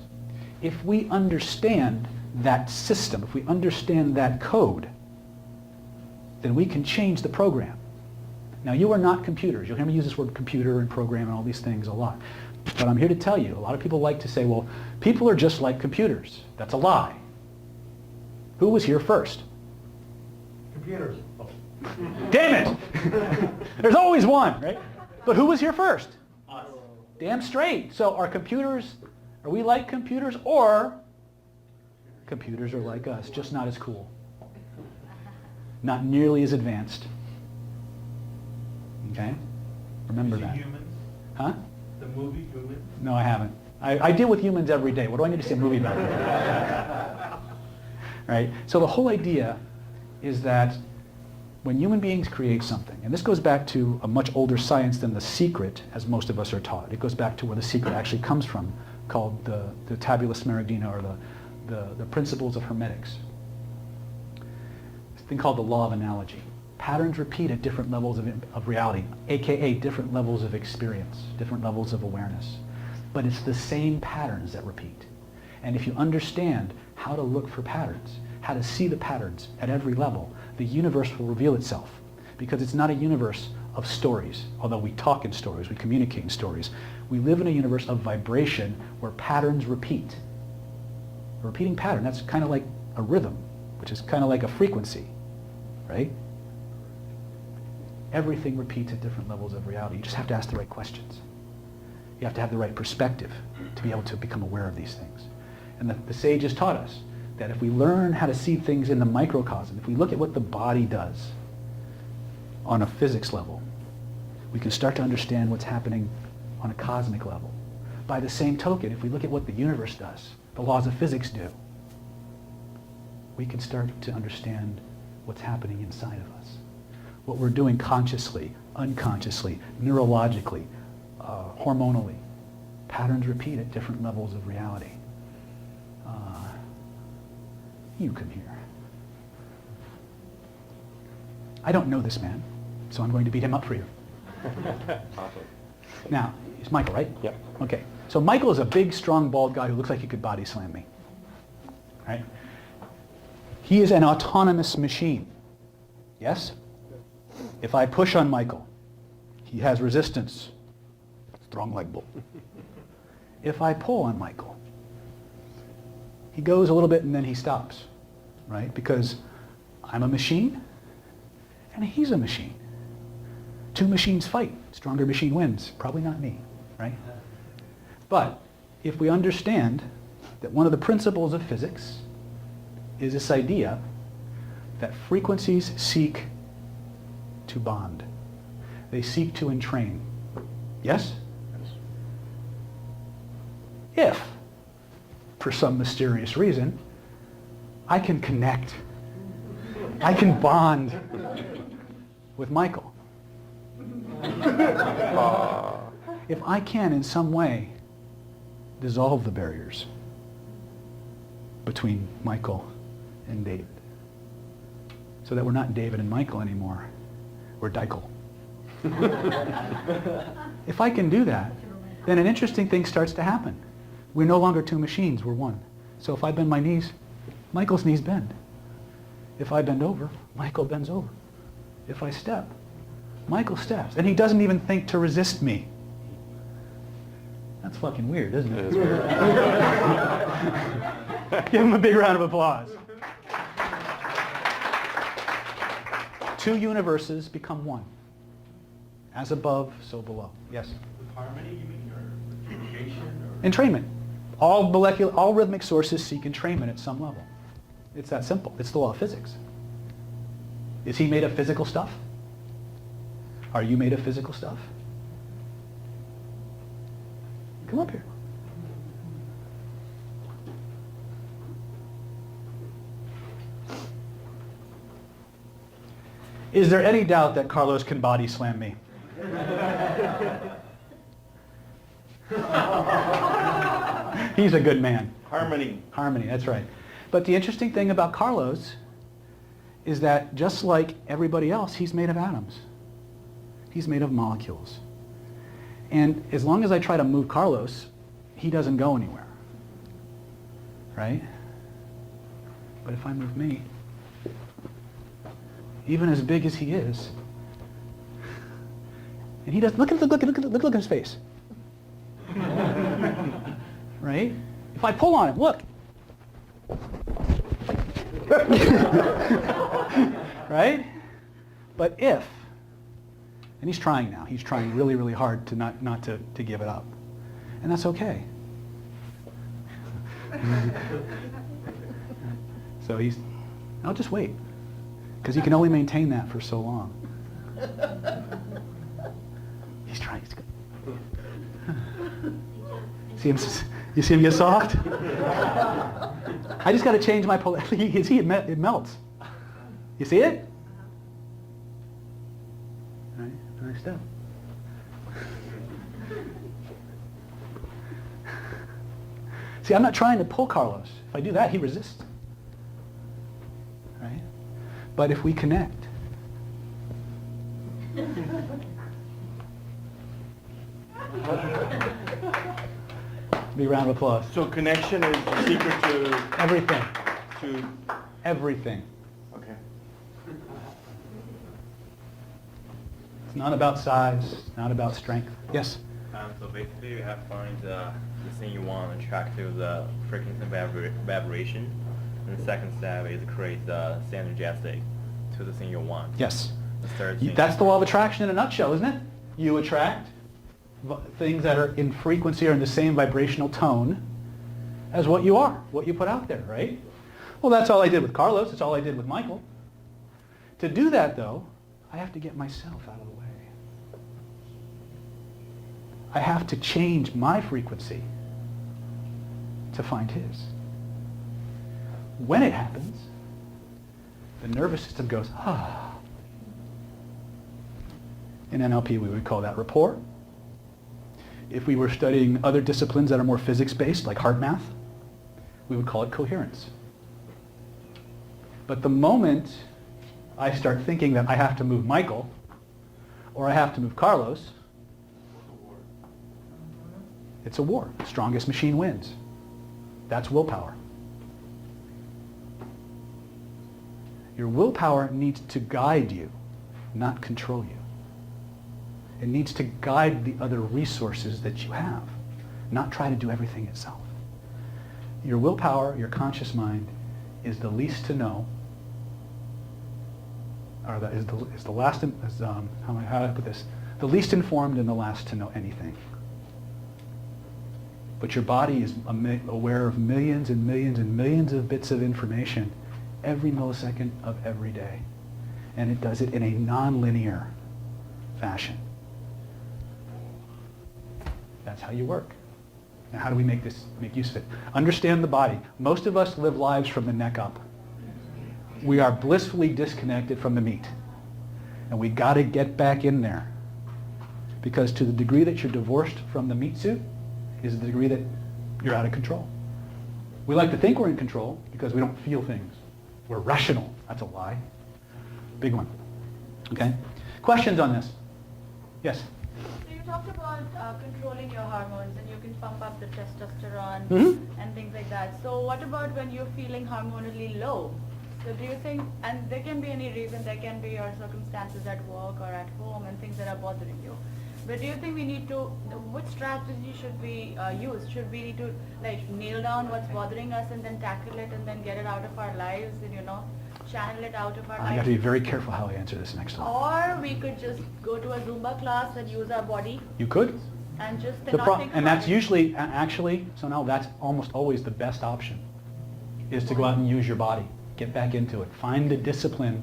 If we understand that system, if we understand that code, then we can change the program. Now, you are not computers. You'll hear me use this word computer and program and all these things a lot. But I'm here to tell you, a lot of people like to say, well, people are just like computers. That's a lie. Who was here first? Computers. Damn it! There's always one, right? But who was here first? Us. Damn straight. So are we like computers, or computers are like us, just not as cool? Not nearly as advanced. Okay? Remember that. Humans? Huh? The movie Humans? No, I haven't. I deal with humans every day. What do I need to see a movie about? Right? So the whole idea is that when human beings create something, and this goes back to a much older science than The Secret, as most of us are taught. It goes back to where The Secret actually comes from, called the tabula smaragdina, or the principles of hermetics. It's a thing called the law of analogy. Patterns repeat at different levels of reality, aka different levels of experience, different levels of awareness. But it's the same patterns that repeat. And if you understand how to look for patterns, how to see the patterns at every level, the universe will reveal itself. Because it's not a universe of stories, although we talk in stories, we communicate in stories. We live in a universe of vibration where patterns repeat. A repeating pattern, that's kind of like a rhythm, which is kind of like a frequency, right? Everything repeats at different levels of reality. You just have to ask the right questions. You have to have the right perspective to be able to become aware of these things. And the sages taught us that if we learn how to see things in the microcosm, if we look at what the body does on a physics level, we can start to understand what's happening on a cosmic level. By the same token, if we look at what the universe does, the laws of physics do, we can start to understand what's happening inside of us. What we're doing consciously, unconsciously, neurologically, hormonally. Patterns repeat at different levels of reality. You come here. I don't know this man, so I'm going to beat him up for you. Awesome. Now, it's Michael, right? Yep. Okay. So Michael is a big, strong, bald guy who looks like he could body slam me. Right? He is an autonomous machine. Yes? If I push on Michael, he has resistance. Strong like bull. If I pull on Michael, he goes a little bit and then he stops. Right? Because I'm a machine and he's a machine. Two machines fight. Stronger machine wins. Probably not me, right? But if we understand that one of the principles of physics is this idea that frequencies seek to bond. They seek to entrain. Yes? If, for some mysterious reason, I can connect, I can bond with Michael. If I can, in some way, dissolve the barriers between Michael and David, so that we're not David and Michael anymore, we're Deichel. If I can do that, then an interesting thing starts to happen. We're no longer two machines, we're one. So if I bend my knees, Michael's knees bend. If I bend over, Michael bends over. If I step, Michael steps. And he doesn't even think to resist me. That's fucking weird, isn't it? It is weird. Give him a big round of applause. Two universes become one. As above, so below. Yes? Harmony, you mean, or communication? Entrainment. All rhythmic sources seek entrainment at some level. It's that simple. It's the law of physics. Is he made of physical stuff? Are you made of physical stuff? Come up here. Is there any doubt that Carlos can body slam me? He's a good man. Harmony. Harmony, that's right. But the interesting thing about Carlos is that just like everybody else, he's made of atoms. He's made of molecules. And as long as I try to move Carlos, he doesn't go anywhere. Right? But if I move me, even as big as he is, and he does, look at his face. Right? If I pull on him, look. Right? But if, and he's trying now, he's trying really, really hard to not to give it up. And that's okay. So I'll just wait. Because he can only maintain that for so long. He's trying. You see him get soft? I just got to change my polarity. You can see it melts. You see it? All right, next step. See, I'm not trying to pull Carlos. If I do that, he resists. Right? But if we connect, big round of applause. So connection is the secret to Everything. to everything. Okay. It's not about size, it's not about strength. Yes? So basically you have to find the thing you want, attract to the frequency vibration. And the second step is create the synergistic to the thing you want. Yes. The third thing. That's the law of attraction in a nutshell, isn't it? You attract things that are in frequency or in the same vibrational tone as what you are, what you put out there, right? Well, that's all I did with Carlos. That's all I did with Michael. To do that, though, I have to get myself out of the way. I have to change my frequency to find his. When it happens, the nervous system goes, ah. In NLP, we would call that rapport. If we were studying other disciplines that are more physics-based, like heart math, we would call it coherence. But the moment I start thinking that I have to move Michael, or I have to move Carlos, it's a war. The strongest machine wins. That's willpower. Your willpower needs to guide you, not control you. It needs to guide the other resources that you have, not try to do everything itself. Your willpower, your conscious mind, is the least to know, or is the last, how do I put this? The least informed and the last to know anything. But your body is aware of millions and millions and millions of bits of information every millisecond of every day. And it does it in a non-linear fashion. That's how you work. Now, how do we make use of it? Understand the body. Most of us live lives from the neck up. We are blissfully disconnected from the meat. And we got to get back in there. Because to the degree that you're divorced from the meat suit is the degree that you're out of control. We like to think we're in control because we don't feel things. We're rational. That's a lie. Big one. Okay? Questions on this? Yes? So you talked about controlling your hormones, and you can pump up the testosterone and things like that. So what about when you're feeling hormonally low? So do you think, and there can be any reason, there can be your circumstances at work or at home and things that are bothering you. But do you think we need to, which strategy should we use? Should we need to nail down what's bothering us and then tackle it and then get it out of our lives and channel it out of our I lives? got to be very careful how I answer this next time. Or we could just go to a Zumba class and use our body You could. and just not think And about that's it. usually, actually, so now that's almost always the best option, is to go out and use your body. Get back into it. Find a discipline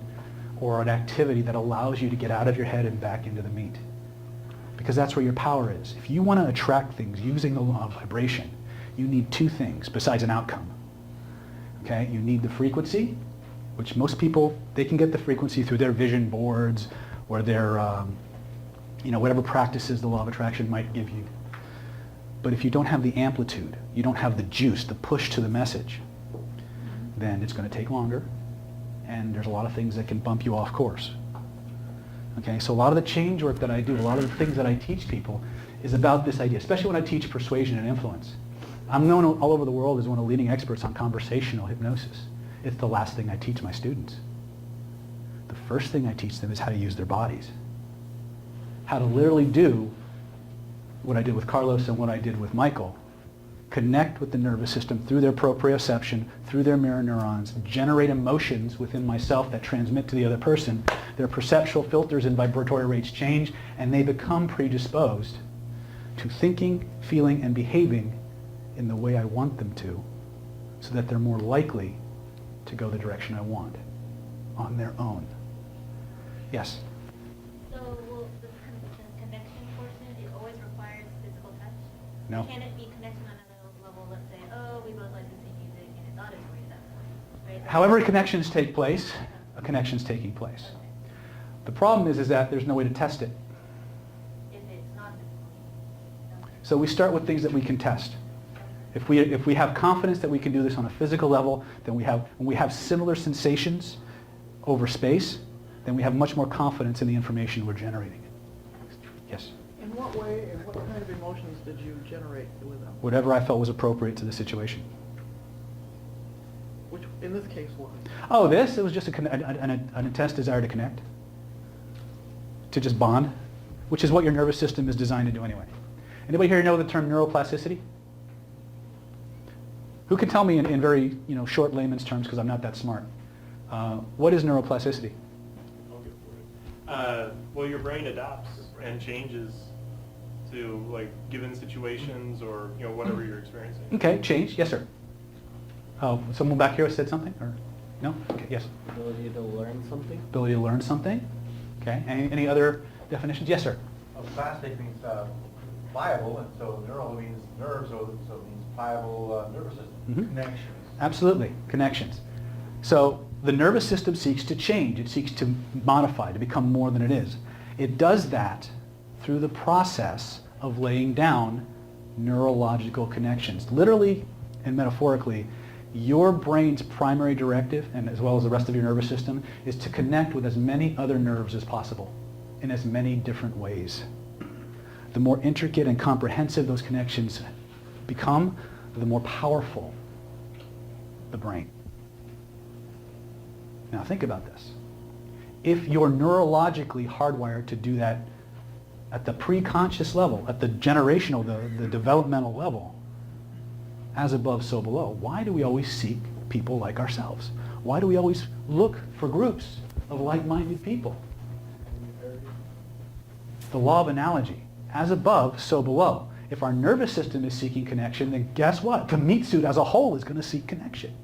or an activity that allows you to get out of your head and back into the meat. Because that's where your power is. If you want to attract things using the law of vibration, you need two things besides an outcome. Okay? You need the frequency, which most people, they can get the frequency through their vision boards or their, whatever practices the law of attraction might give you. But if you don't have the amplitude, you don't have the juice, the push to the message, then it's going to take longer, and there's a lot of things that can bump you off course. Okay, so a lot of the change work that I do, a lot of the things that I teach people is about this idea, especially when I teach persuasion and influence. I'm known all over the world as one of the leading experts on conversational hypnosis. It's the last thing I teach my students. The first thing I teach them is how to use their bodies. How to literally do what I did with Carlos and what I did with Michael. Connect with the nervous system through their proprioception, through their mirror neurons, generate emotions within myself that transmit to the other person. Their perceptual filters and vibratory rates change, and they become predisposed to thinking, feeling, and behaving in the way I want them to, so that they're more likely to go the direction I want on their own. Yes? So will the connection portion, it always requires physical touch? No. Can it be connection on another level, let's say, oh, we both like the same music, and it's auditory at that point, right? However connections take place, a connection's taking place. Okay. The problem is that there's no way to test it. If it's not physical. Okay. So we start with things that we can test. If we have confidence that we can do this on a physical level, then when we have similar sensations over space, then we have much more confidence in the information we're generating. Yes? In what way and what kind of emotions did you generate with them? Whatever I felt was appropriate to the situation. Which, in this case, what? Oh, this? It was just an intense desire to connect, to just bond, which is what your nervous system is designed to do anyway. Anybody here know the term neuroplasticity? Who can tell me in very short layman's terms, because I'm not that smart, what is neuroplasticity? I'll go for it. Well, your brain adapts and changes to like given situations or whatever you're experiencing. Okay, change. Yes, sir. Oh, someone back here said something? Or no? Okay, yes. Ability to learn something. Ability to learn something. Okay. Any other definitions? Yes, sir. Well, plastic means pliable, and so neural means nerve, so it means pliable nervous system. Mhm. Connections. Absolutely, connections. So the nervous system seeks to change. It seeks to modify, to become more than it is. It does that through the process of laying down neurological connections. Literally and metaphorically, your brain's primary directive, and as well as the rest of your nervous system, is to connect with as many other nerves as possible in as many different ways. The more intricate and comprehensive those connections become, the more powerful the brain. Now think about this. If you're neurologically hardwired to do that at the pre-conscious level, at the generational, the developmental level, as above, so below, why do we always seek people like ourselves? Why do we always look for groups of like-minded people? The law of analogy. As above, so below. If our nervous system is seeking connection, then guess what? The meat suit as a whole is going to seek connection.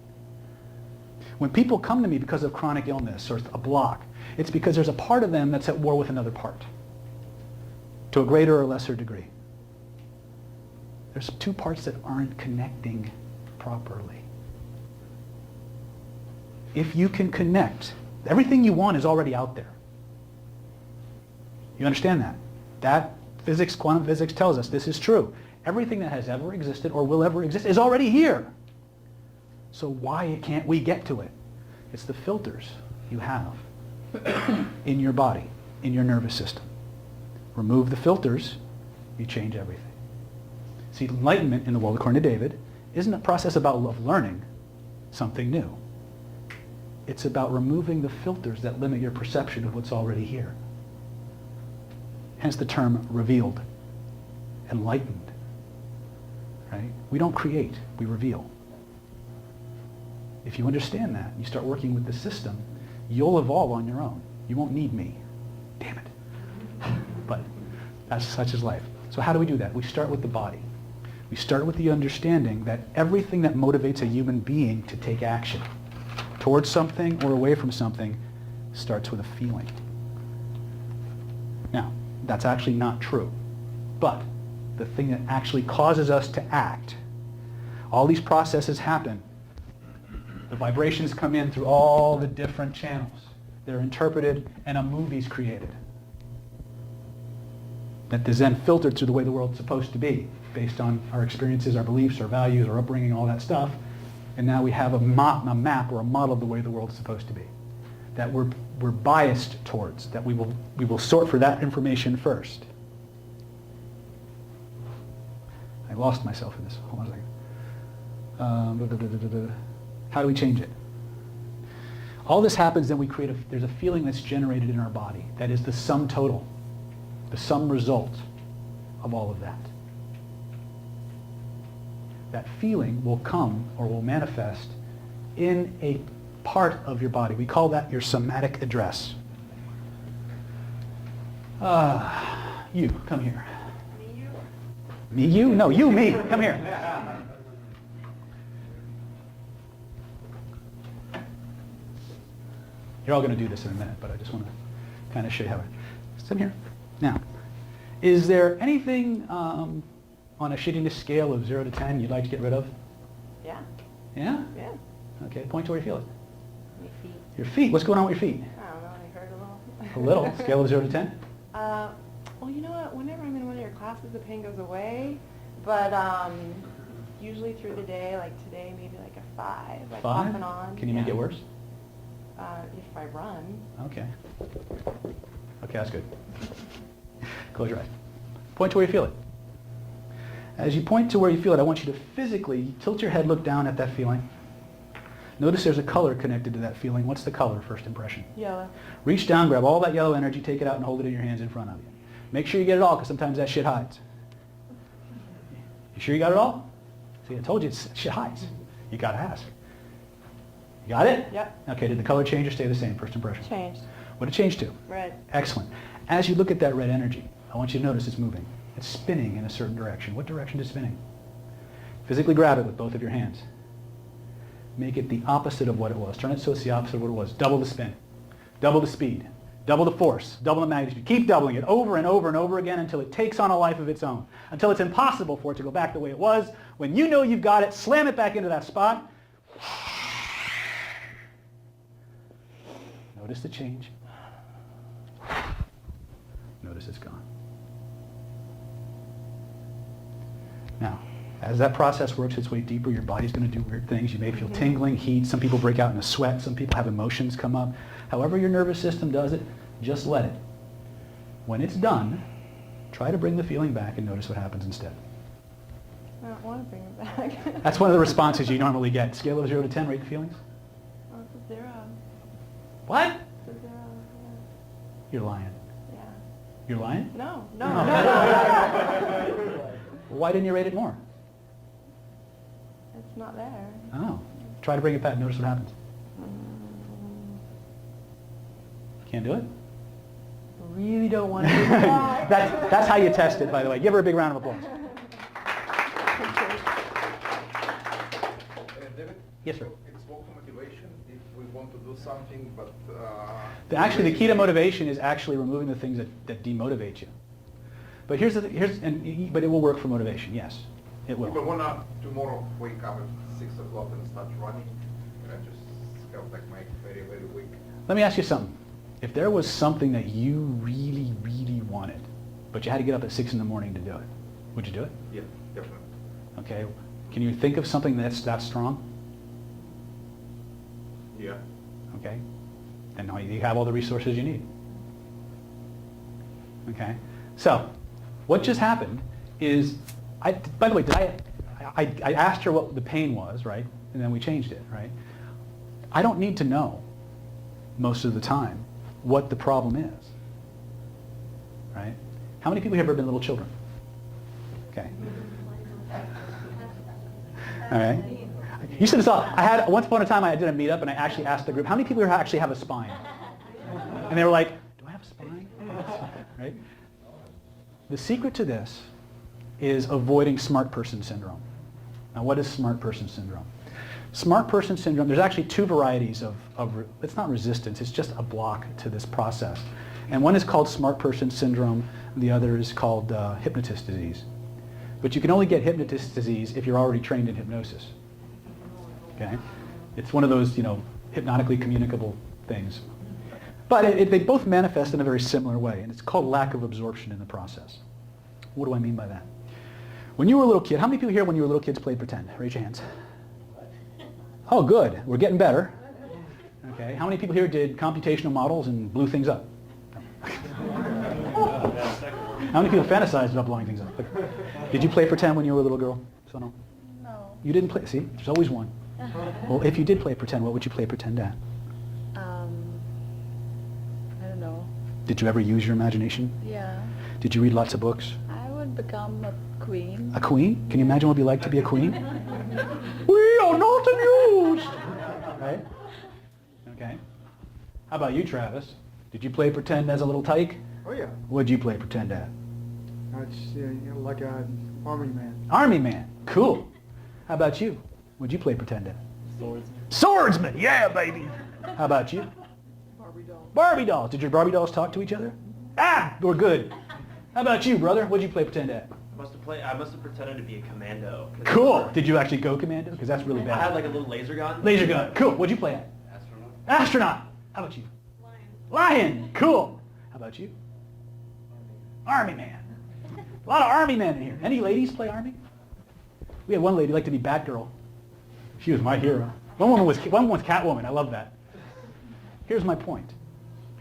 When people come to me because of chronic illness or a block, it's because there's a part of them that's at war with another part, to a greater or lesser degree. There's two parts that aren't connecting properly. If you can connect, everything you want is already out there. You understand that? That physics, quantum physics tells us this is true. Everything that has ever existed or will ever exist is already here. So why can't we get to it? It's the filters you have in your body, in your nervous system. Remove the filters, you change everything. See, enlightenment in the world, according to David, isn't a process of learning something new. It's about removing the filters that limit your perception of what's already here. Hence the term revealed, enlightened. Right? We don't create, we reveal. If you understand that, you start working with the system, you'll evolve on your own. You won't need me. Damn it. But that's such is life. So how do we do that? We start with the body. We start with the understanding that everything that motivates a human being to take action towards something or away from something starts with a feeling. Now, that's actually not true. But the thing that actually causes us to act, all these processes happen. The vibrations come in through all the different channels. They're interpreted and a movie's created. That is then filtered through the way the world's supposed to be, based on our experiences, our beliefs, our values, our upbringing, all that stuff. And now we have a map or a model of the way the world is supposed to be. That we're biased towards, that we will sort for that information first. I lost myself in this. Hold on a second. How do we change it? All this happens, then there's a feeling that's generated in our body. That is the sum total, the sum result of all of that. That feeling will come or will manifest in a part of your body. We call that your somatic address. You, come here. Me, you? No, you, me. Come here. You're all going to do this in a minute, but I just want to kind of show you how it... Sit here. Now, is there anything on a shittiness scale of 0 to 10 you'd like to get rid of? Yeah. Yeah? Yeah. Okay, point to where you feel it. My feet. Your feet. What's going on with your feet? I don't know, I hurt a little. A little. Scale of 0 to 10? Well, you know what? Whenever I'm in one of your classes, the pain goes away. But usually through the day, like today, maybe like a 5. Like 5? off and on. Can you make it worse? If I run. Okay. Okay, that's good. Close your eyes. Point to where you feel it. As you point to where you feel it, I want you to physically tilt your head, look down at that feeling. Notice there's a color connected to that feeling. What's the color, first impression? Yellow. Reach down, grab all that yellow energy, take it out and hold it in your hands in front of you. Make sure you get it all, because sometimes that shit hides. You sure you got it all? See, I told you, shit hides. You got to ask. You got it? Yep. Okay, did the color change or stay the same, first impression? Changed. What did it change to? Red. Excellent. As you look at that red energy, I want you to notice it's moving. It's spinning in a certain direction. What direction is it spinning? Physically grab it with both of your hands. Make it the opposite of what it was. Turn it so it's the opposite of what it was. Double the spin. Double the speed. Double the force. Double the magnitude. Keep doubling it over and over and over again until it takes on a life of its own. Until it's impossible for it to go back the way it was. When you know you've got it, slam it back into that spot. Notice the change. Notice it's gone. Now, as that process works its way deeper, your body's going to do weird things. You may feel tingling, heat. Some people break out in a sweat. Some people have emotions come up. However your nervous system does it, just let it. When it's done, try to bring the feeling back and notice what happens instead. I don't want to bring it back. That's one of the responses you normally get. Scale of 0 to 10, rate the feelings. Oh, it's a 0. What? It's a 0, yeah. You're lying. Yeah. You're lying? No. Why didn't you rate it more? It's not there. Oh. Try to bring it back. Notice what happens. Can't do it? Really don't want to do that. That's how you test it, by the way. Give her a big round of applause. David? Yes, sir. It's vocal motivation if we want to do something, but... Actually, the key to motivation is actually removing the things that demotivate you. But but it will work for motivation, yes. It will. If I want to tomorrow wake up at 6 o'clock and start running, and I just felt like my very, very weak. Let me ask you something. If there was something that you really, really wanted, but you had to get up at 6 in the morning to do it, would you do it? Yeah, definitely. Okay. Can you think of something that's that strong? Yeah. Okay. And now you have all the resources you need. Okay. So, what just happened is, by the way, I asked her what the pain was, right? And then we changed it, right? I don't need to know most of the time what the problem is, right? How many people here have ever been little children? Okay. All right. You should have saw, once upon a time I did a meetup and I actually asked the group, how many people here actually have a spine? And they were like, do I have a spine? Right? The secret to this is avoiding smart person syndrome. Now, what is smart person syndrome? Smart person syndrome, there's actually two varieties of it's not resistance, it's just a block to this process. And one is called smart person syndrome, the other is called hypnotist disease. But you can only get hypnotist disease if you're already trained in hypnosis. Okay? It's one of those, hypnotically communicable things. But they both manifest in a very similar way, and it's called lack of absorption in the process. What do I mean by that? When you were a little kid, how many people here when you were little kids played pretend? Raise your hands. Oh, good. We're getting better. Okay. How many people here did computational models and blew things up? How many people fantasized about blowing things up? Did you play pretend when you were a little girl, Sono? No. You didn't play. See, there's always one. Well, if you did play pretend, what would you play pretend at? I don't know. Did you ever use your imagination? Yeah. Did you read lots of books? I would become a queen. A queen? Can you imagine what it'd be like to be a queen? We are not amused! Right? Okay. How about you, Travis? Did you play pretend as a little tyke? Oh, yeah. What'd you play pretend at? It's like an army man. Army man. Cool. How about you? What'd you play pretend at? Swordsman. Swordsman! Yeah, baby! How about you? Barbie doll. Barbie dolls. Did your Barbie dolls talk to each other? Ah! We're good. How about you, brother? What'd you play pretend at? I must have pretended to be a commando. Cool. Did you actually go commando? Because that's really bad. I had like a little laser gun. Laser gun. Cool. What'd you play at? Astronaut. Astronaut. How about you? Lion. Cool. How about you? Army man. A lot of army men in here. Any ladies play army? We had one lady like to be Batgirl. She was my hero. One woman was Catwoman. I love that. Here's my point.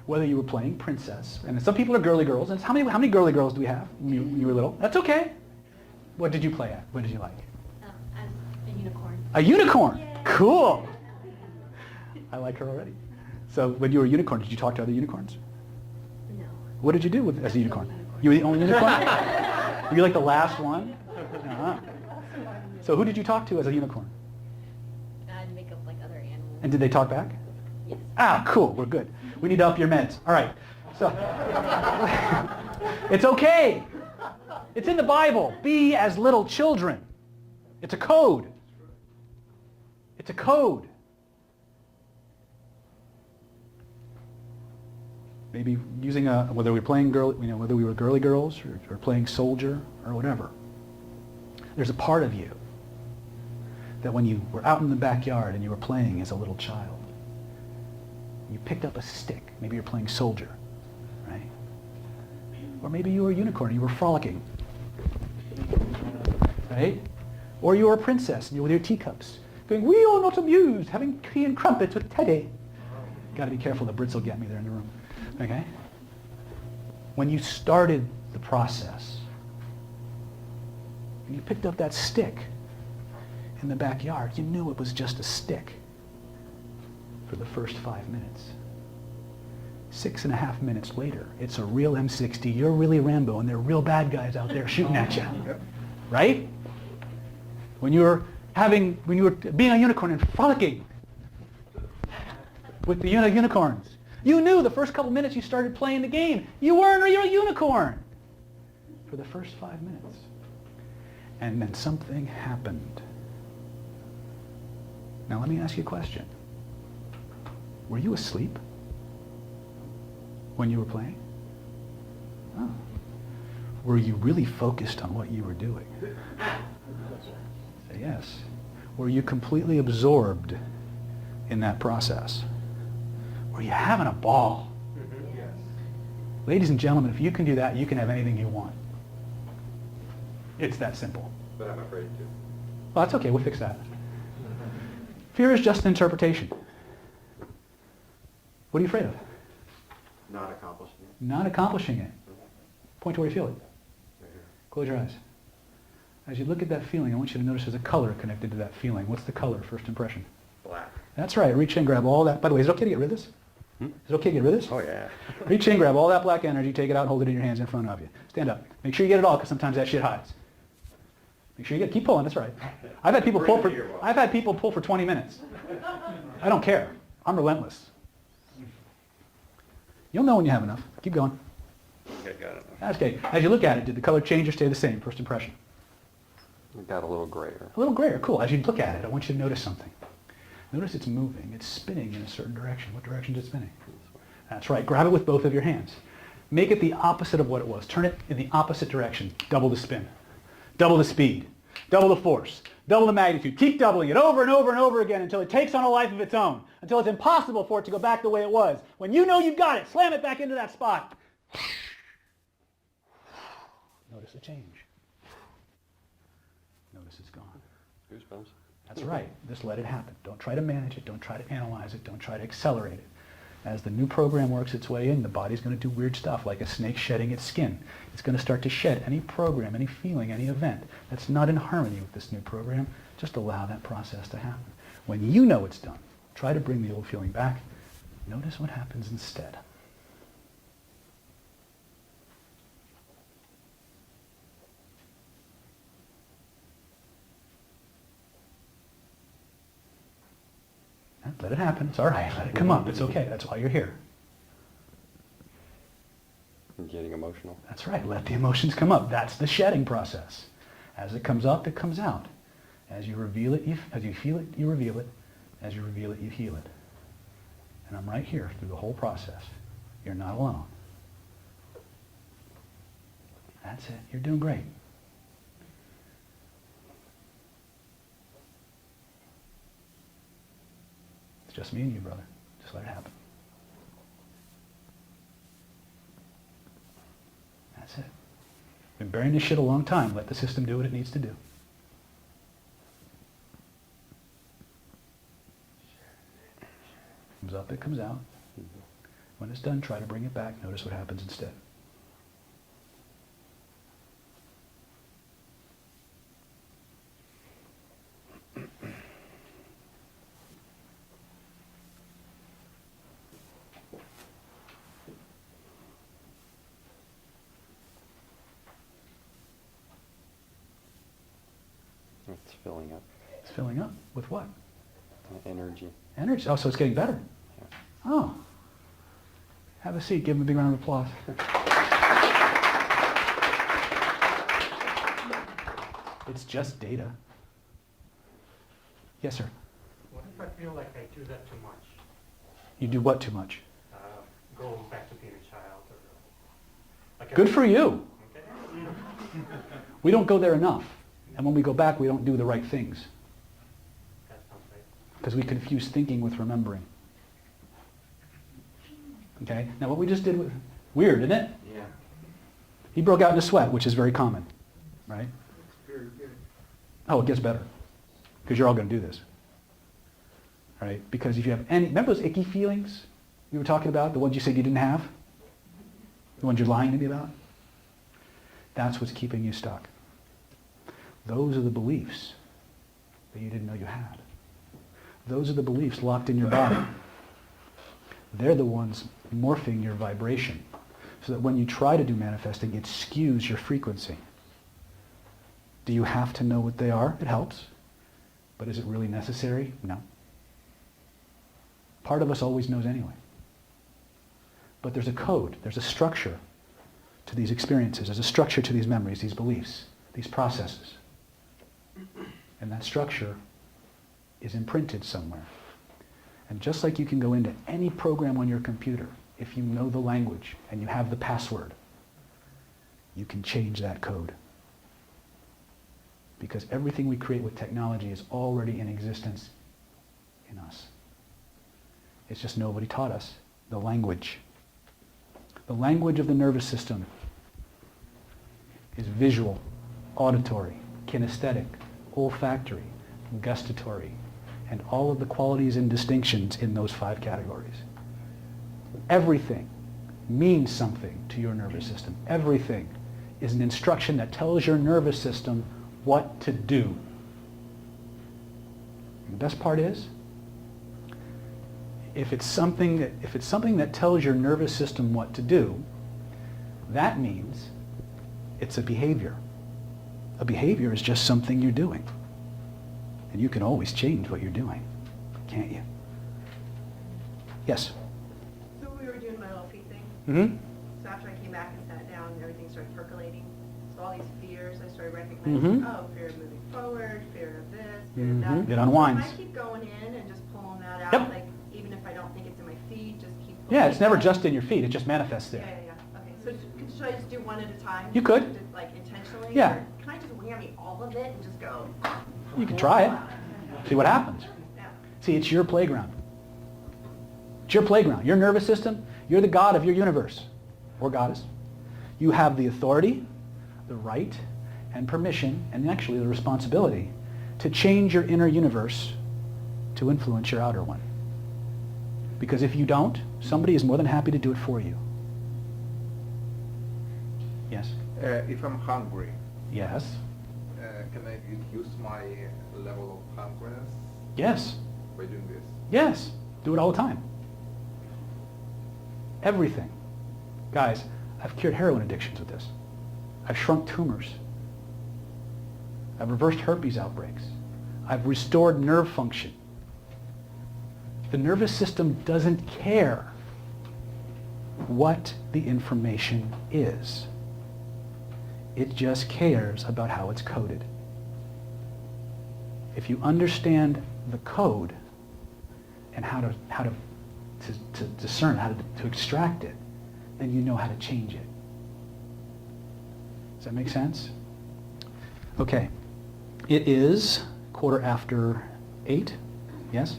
Whether you were playing princess, and some people are girly girls, and how many girly girls do we have when you were little? That's okay. What did you play at? What did you like? As a unicorn. A unicorn. Yay. Cool. I like her already. So when you were a unicorn, did you talk to other unicorns? No. What did you do as a unicorn? You were the only unicorn? Were you like the last one? Uh-huh. So who did you talk to as a unicorn? I'd make up like other animals. And did they talk back? Yes. Ah, cool, we're good. We need to up your meds. All right. So, it's okay. It's in the Bible. Be as little children. It's a code. It's a code. Maybe using whether we were playing whether we were girly girls or playing soldier or whatever. There's a part of you that when you were out in the backyard and you were playing as a little child, you picked up a stick. Maybe you're playing soldier, right? Or maybe you were a unicorn and you were frolicking, right? Or you were a princess and you were with your teacups, going, "We are not amused, having tea and crumpets with Teddy." Got to be careful, the Brits will get me there in the room. Okay? When you started the process, and you picked up that stick in the backyard, you knew it was just a stick for the first 5 minutes. 6.5 minutes later, it's a real M60, you're really Rambo, and there are real bad guys out there shooting at you. Right? When you were being a unicorn and frolicking with the unicorns, you knew the first couple minutes you started playing the game, you weren't a real unicorn for the first 5 minutes. And then something happened. Now let me ask you a question. Were you asleep when you were playing? Oh. Were you really focused on what you were doing? Say yes. Were you completely absorbed in that process? Were you having a ball? Yes. Ladies and gentlemen, if you can do that, you can have anything you want. It's that simple. But I'm afraid to. Well, that's okay. We'll fix that. Fear is just an interpretation. What are you afraid of? Not accomplishing it. Not accomplishing it. Point to where you feel it. Right here. Close your eyes. As you look at that feeling, I want you to notice there's a color connected to that feeling. What's the color, first impression? Black. That's right. Reach in, grab all that. By the way, is it okay to get rid of this? Is it okay to get rid of this? Oh, yeah. Reach in, grab all that black energy, take it out, and hold it in your hands in front of you. Stand up. Make sure you get it all, because sometimes that shit hides. Make sure you keep pulling. That's right. I've had people pull for 20 minutes. I don't care. I'm relentless. You'll know when you have enough. Keep going. Okay, got it. That's okay. As you look at it, did the color change or stay the same? First impression. It got a little grayer. A little grayer. Cool. As you look at it, I want you to notice something. Notice it's moving. It's spinning in a certain direction. What direction is it spinning? That's right. Grab it with both of your hands. Make it the opposite of what it was. Turn it in the opposite direction. Double the spin. Double the speed. Double the force. Double the magnitude. Keep doubling it over and over and over again until it takes on a life of its own. Until it's impossible for it to go back the way it was. When you know you've got it, slam it back into that spot. Notice the change. Notice it's gone. Goosebumps. That's right. Just let it happen. Don't try to manage it. Don't try to analyze it. Don't try to accelerate it. As the new program works its way in, the body's going to do weird stuff, like a snake shedding its skin. It's going to start to shed any program, any feeling, any event that's not in harmony with this new program. Just allow that process to happen. When you know it's done, try to bring the old feeling back. Notice what happens instead. Let it happen. It's all right. Let it come up. It's okay. That's why you're here. I'm getting emotional. That's right. Let the emotions come up. That's the shedding process. As it comes up, it comes out. As you reveal it, as you feel it, you reveal it. As you reveal it, you heal it. And I'm right here through the whole process. You're not alone. That's it. You're doing great. It's just me and you, brother. Just let it happen. That's it. Been burying this shit a long time. Let the system do what it needs to do. Comes up, it comes out. When it's done, try to bring it back. Notice what happens instead. It's filling up. It's filling up. With what? Energy. Energy. Oh, so it's getting better. Yeah. Oh. Have a seat. Give him a big round of applause. It's just data. Yes, sir. What if I feel like I do that too much? You do what too much? Go back to being a child, or like Good for you. Okay. We don't go there enough. And when we go back, we don't do the right things. That sounds right. Because we confuse thinking with remembering. Okay? Now what we just did was weird, isn't it? Yeah. He broke out in a sweat, which is very common. Right? It's very good. Oh, it gets better. Because you're all going to do this. Right? Because if you have any, remember those icky feelings we were talking about? The ones you said you didn't have? The ones you're lying to me about? That's what's keeping you stuck. Those are the beliefs that you didn't know you had. Those are the beliefs locked in your body. They're the ones morphing your vibration so that when you try to do manifesting, it skews your frequency. Do you have to know what they are? It helps. But is it really necessary? No. Part of us always knows anyway. But there's a code, there's a structure to these experiences, there's a structure to these memories, these beliefs, these processes. And that structure is imprinted somewhere. And just like you can go into any program on your computer, if you know the language and you have the password, you can change that code. Because everything we create with technology is already in existence in us. It's just nobody taught us the language. The language of the nervous system is visual, auditory, kinesthetic, olfactory, gustatory, and all of the qualities and distinctions in those 5 categories. Everything means something to your nervous system. Everything is an instruction that tells your nervous system what to do. And the best part is, if it's something that tells your nervous system what to do, that means it's a behavior. A behavior is just something you're doing. And you can always change what you're doing, can't you? Yes? So we were doing my little feet thing. Mm-hmm. So after I came back and sat down, everything started percolating. So all these fears, I started recognizing, oh, fear of moving forward, fear of this, fear of that. It unwinds. If I keep going in and just pulling that out, Yep. like even if I don't think it's in my feet, just keep pulling Yeah, it's never out. just in your feet. It just manifests Yeah, there. yeah, yeah. Okay, so should I just do one at a time? You could. Like intentionally? Yeah. Or can I just whammy all of it and just go? You can try it. See what happens. Yeah. See, it's your playground. It's your playground. Your nervous system, you're the god of your universe, or goddess. You have the authority, the right, and permission, and actually the responsibility to change your inner universe to influence your outer one. Because if you don't, somebody is more than happy to do it for you. Yes? If I'm hungry, Yes? can I reduce my level of hungriness Yes. by doing this? Yes. Do it all the time. Everything. Guys, I've cured heroin addictions with this. I've shrunk tumors. I've reversed herpes outbreaks. I've restored nerve function. The nervous system doesn't care what the information is. It just cares about how it's coded. If you understand the code and how to discern, how to extract it, then you know how to change it. Does that make sense? Okay. It is 8:15. Yes?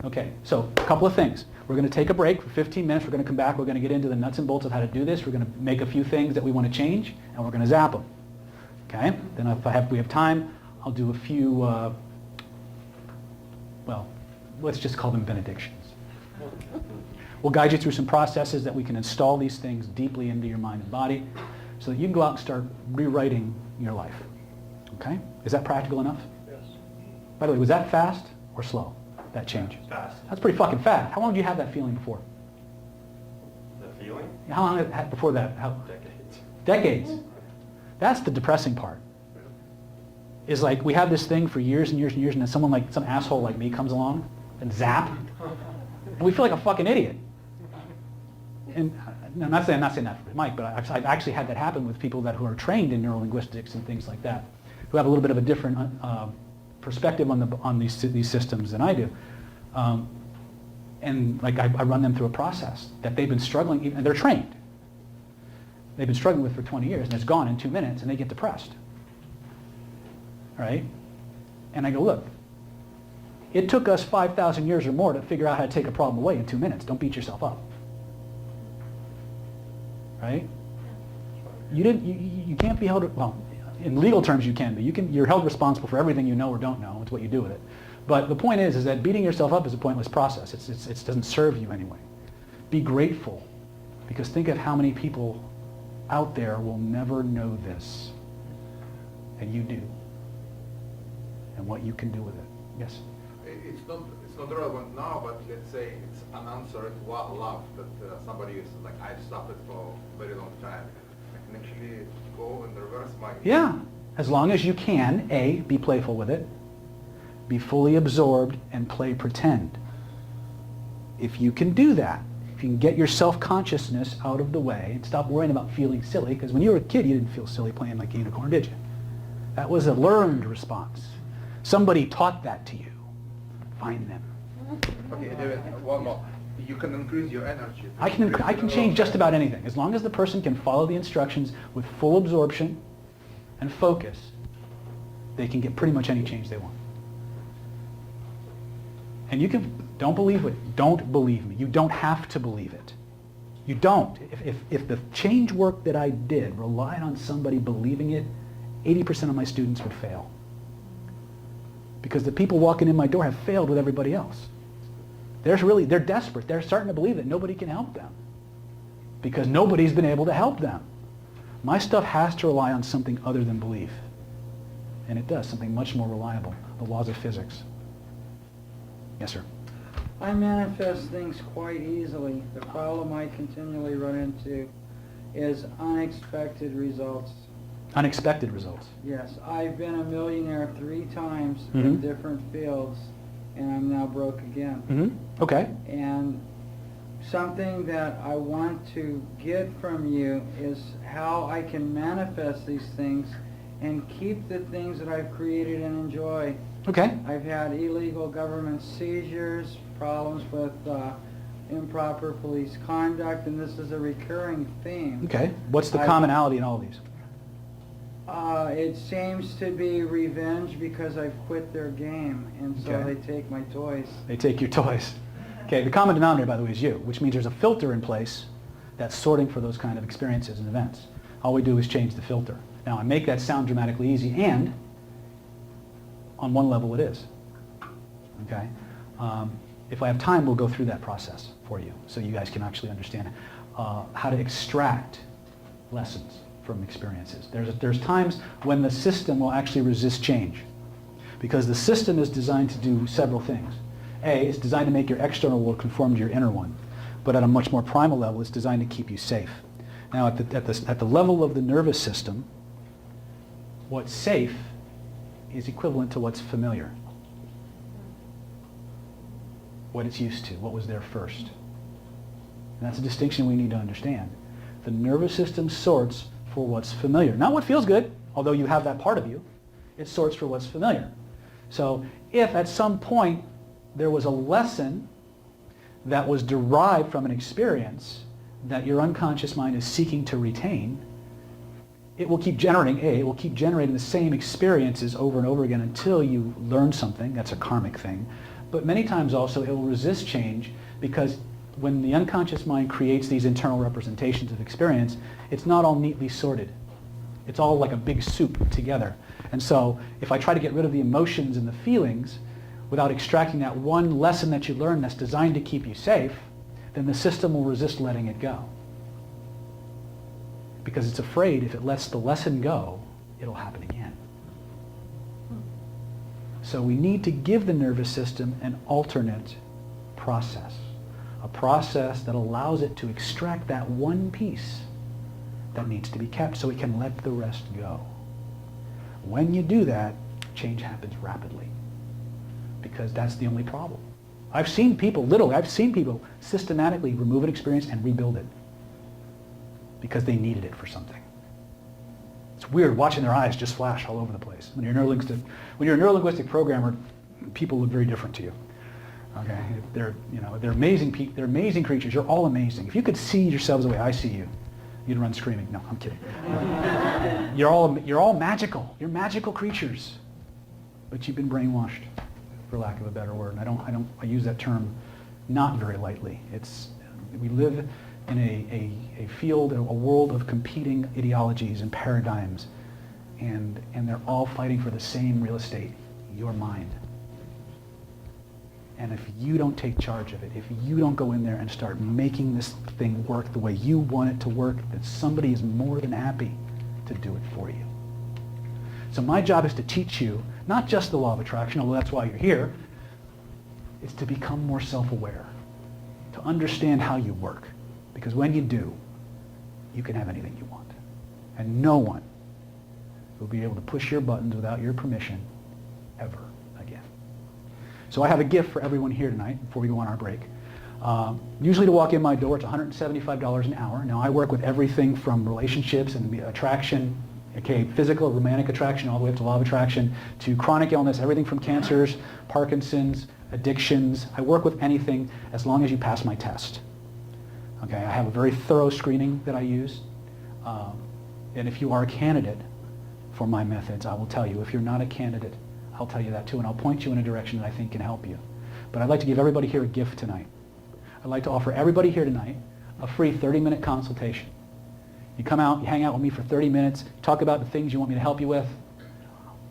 Okay, so a couple of things. We're going to take a break for 15 minutes. We're going to come back. We're going to get into the nuts and bolts of how to do this. We're going to make a few things that we want to change, and we're going to zap them. Okay? Then if we have time, I'll do a few, well, let's just call them benedictions. We'll guide you through some processes that we can install these things deeply into your mind and body so that you can go out and start rewriting your life. Okay? Is that practical enough? Yes. By the way, was that fast or slow, that change? Fast. That's pretty fucking fast. How long did you have that feeling before? The feeling? How long had it had before that? Decades. Decades. That's the depressing part. is like we have this thing for years and years and years, and then someone like some asshole like me comes along and zap, and we feel like a fucking idiot. And I'm not saying that for Mike, but I've actually had that happen with people who are trained in neurolinguistics and things like that, who have a little bit of a different perspective on these systems than I do. And like I run them through a process that they've been struggling, and they're trained. They've been struggling with for 20 years, and it's gone in 2 minutes, and they get depressed. Right? And I go, look, it took us 5,000 years or more to figure out how to take a problem away in 2 minutes. Don't beat yourself up. Right? You can't be held, well, in legal terms you can be. You're held responsible for everything you know or don't know. It's what you do with it. But the point is that beating yourself up is a pointless process. It doesn't serve you anyway. Be grateful, because think of how many people out there will never know this, and you do, and what you can do with it. Yes? It's not relevant now, but let's say it's an answer to love that somebody is like, I've suffered for a very long time. I can actually go and reverse my... Yeah, as long as you can, A, be playful with it, be fully absorbed, and play pretend. If you can do that, if you can get your self-consciousness out of the way and stop worrying about feeling silly, because when you were a kid, you didn't feel silly playing like a unicorn, did you? That was a learned response. Somebody taught that to you. Find them. Okay, David, one more. You can increase your energy. I can change just about anything. As long as the person can follow the instructions with full absorption and focus, they can get pretty much any change they want. And you can, don't believe it. Don't believe me. You don't have to believe it. You don't. If the change work that I did relied on somebody believing it, 80% of my students would fail. Because the people walking in my door have failed with everybody else. They're desperate. They're starting to believe that nobody can help them, because nobody's been able to help them. My stuff has to rely on something other than belief. And it does, something much more reliable, the laws of physics. Yes, sir. I manifest things quite easily. The problem I continually run into is unexpected results. Unexpected results. Yes, I've been a millionaire 3 times Mm-hmm. in different fields, and I'm now broke again. Mm-hmm. Okay. And something that I want to get from you is how I can manifest these things and keep the things that I've created and enjoy. Okay. I've had illegal government seizures, problems with improper police conduct, and this is a recurring theme. Okay. What's the commonality in all these? It seems to be revenge because I've quit their game, and so Okay. they take my toys. They take your toys. Okay, the common denominator, by the way, is you, which means there's a filter in place that's sorting for those kind of experiences and events. All we do is change the filter. Now, I make that sound dramatically easy, and on one level it is. Okay? If I have time, we'll go through that process for you so you guys can actually understand how to extract lessons from experiences. There's times when the system will actually resist change, because the system is designed to do several things. A, it's designed to make your external world conform to your inner one, but at a much more primal level, it's designed to keep you safe. Now, at the level of the nervous system, what's safe is equivalent to what's familiar, what it's used to, what was there first. And that's a distinction we need to understand. The nervous system sorts for what's familiar. Not what feels good, although you have that part of you. It sorts for what's familiar. So if at some point there was a lesson that was derived from an experience that your unconscious mind is seeking to retain, it will keep generating the same experiences over and over again until you learn something. That's a karmic thing. But many times also it will resist change, because when the unconscious mind creates these internal representations of experience, it's not all neatly sorted. It's all like a big soup together. And so if I try to get rid of the emotions and the feelings without extracting that one lesson that you learned that's designed to keep you safe, then the system will resist letting it go. Because it's afraid if it lets the lesson go, it'll happen again. So we need to give the nervous system an alternate process. A process that allows it to extract that one piece that needs to be kept so it can let the rest go. When you do that, change happens rapidly. Because that's the only problem. I've seen people systematically remove an experience and rebuild it because they needed it for something. It's weird watching their eyes just flash all over the place. When you're a neurolinguistic programmer, people look very different to you. Okay, they're amazing. They're amazing creatures. You're all amazing. If you could see yourselves the way I see you, you'd run screaming. No, I'm kidding. You're all magical. You're magical creatures, but you've been brainwashed, for lack of a better word. And I use that term not very lightly. We live in a field, a world of competing ideologies and paradigms, and they're all fighting for the same real estate, your mind. And if you don't take charge of it, if you don't go in there and start making this thing work the way you want it to work, then somebody is more than happy to do it for you. So my job is to teach you, not just the law of attraction, although that's why you're here, it's to become more self-aware, to understand how you work. Because when you do, you can have anything you want. And no one will be able to push your buttons without your permission ever again. So I have a gift for everyone here tonight before we go on our break. Usually to walk in my door, it's $175 an hour. Now I work with everything from relationships and attraction, okay, physical, romantic attraction, all the way up to law of attraction, to chronic illness, everything from cancers, Parkinson's, addictions. I work with anything as long as you pass my test. Okay, I have a very thorough screening that I use. And if you are a candidate for my methods, I will tell you. If you're not a candidate, I'll tell you that too, and I'll point you in a direction that I think can help you. But I'd like to give everybody here a gift tonight. I'd like to offer everybody here tonight a free 30-minute consultation. You come out, you hang out with me for 30 minutes, talk about the things you want me to help you with.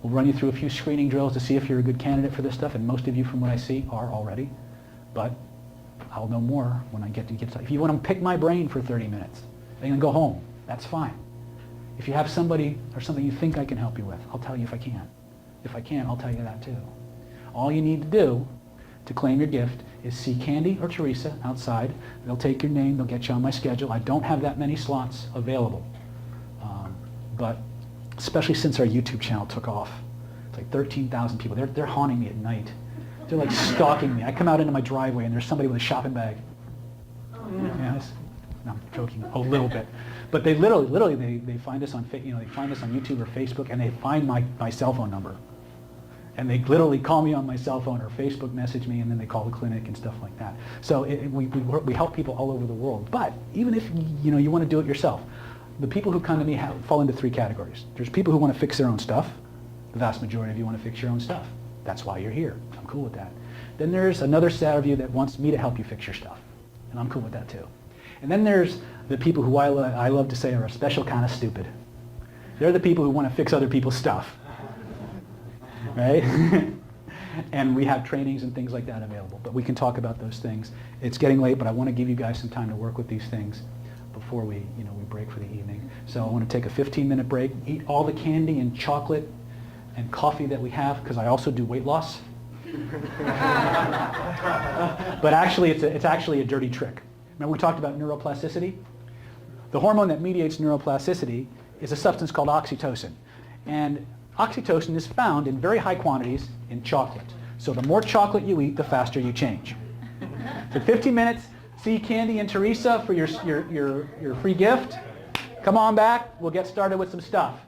We'll run you through a few screening drills to see if you're a good candidate for this stuff, and most of you from what I see are already. But I'll know more when I get to if you want to pick my brain for 30 minutes and then go home, that's fine. If you have somebody or something you think I can help you with, I'll tell you if I can. If I can't, I'll tell you that too. All you need to do to claim your gift is see Candy or Teresa outside. They'll take your name, they'll get you on my schedule. I don't have that many slots available. But especially since our YouTube channel took off. It's like 13,000 people. They're haunting me at night. They're like stalking me. I come out into my driveway and there's somebody with a shopping bag. Yes. No, I'm joking a little bit. But they literally they find us on they find us on YouTube or Facebook, and they find my cell phone number. And they literally call me on my cell phone or Facebook message me, and then they call the clinic and stuff like that. So we help people all over the world. But even if you want to do it yourself, the people who come to me fall into three categories. There's people who want to fix their own stuff. The vast majority of you want to fix your own stuff. That's why you're here. I'm cool with that. Then there's another set of you that wants me to help you fix your stuff. And I'm cool with that too. And then there's the people who I love to say are a special kind of stupid. They're the people who want to fix other people's stuff. Right? And we have trainings and things like that available. But we can talk about those things. It's getting late, but I want to give you guys some time to work with these things before we break for the evening. So I want to take a 15-minute break, eat all the candy and chocolate and coffee that we have, because I also do weight loss. But actually, it's actually a dirty trick. Remember we talked about neuroplasticity? The hormone that mediates neuroplasticity is a substance called oxytocin. And oxytocin is found in very high quantities in chocolate. So the more chocolate you eat, the faster you change. So 15 minutes, see Candy and Teresa for your free gift. Come on back, we'll get started with some stuff.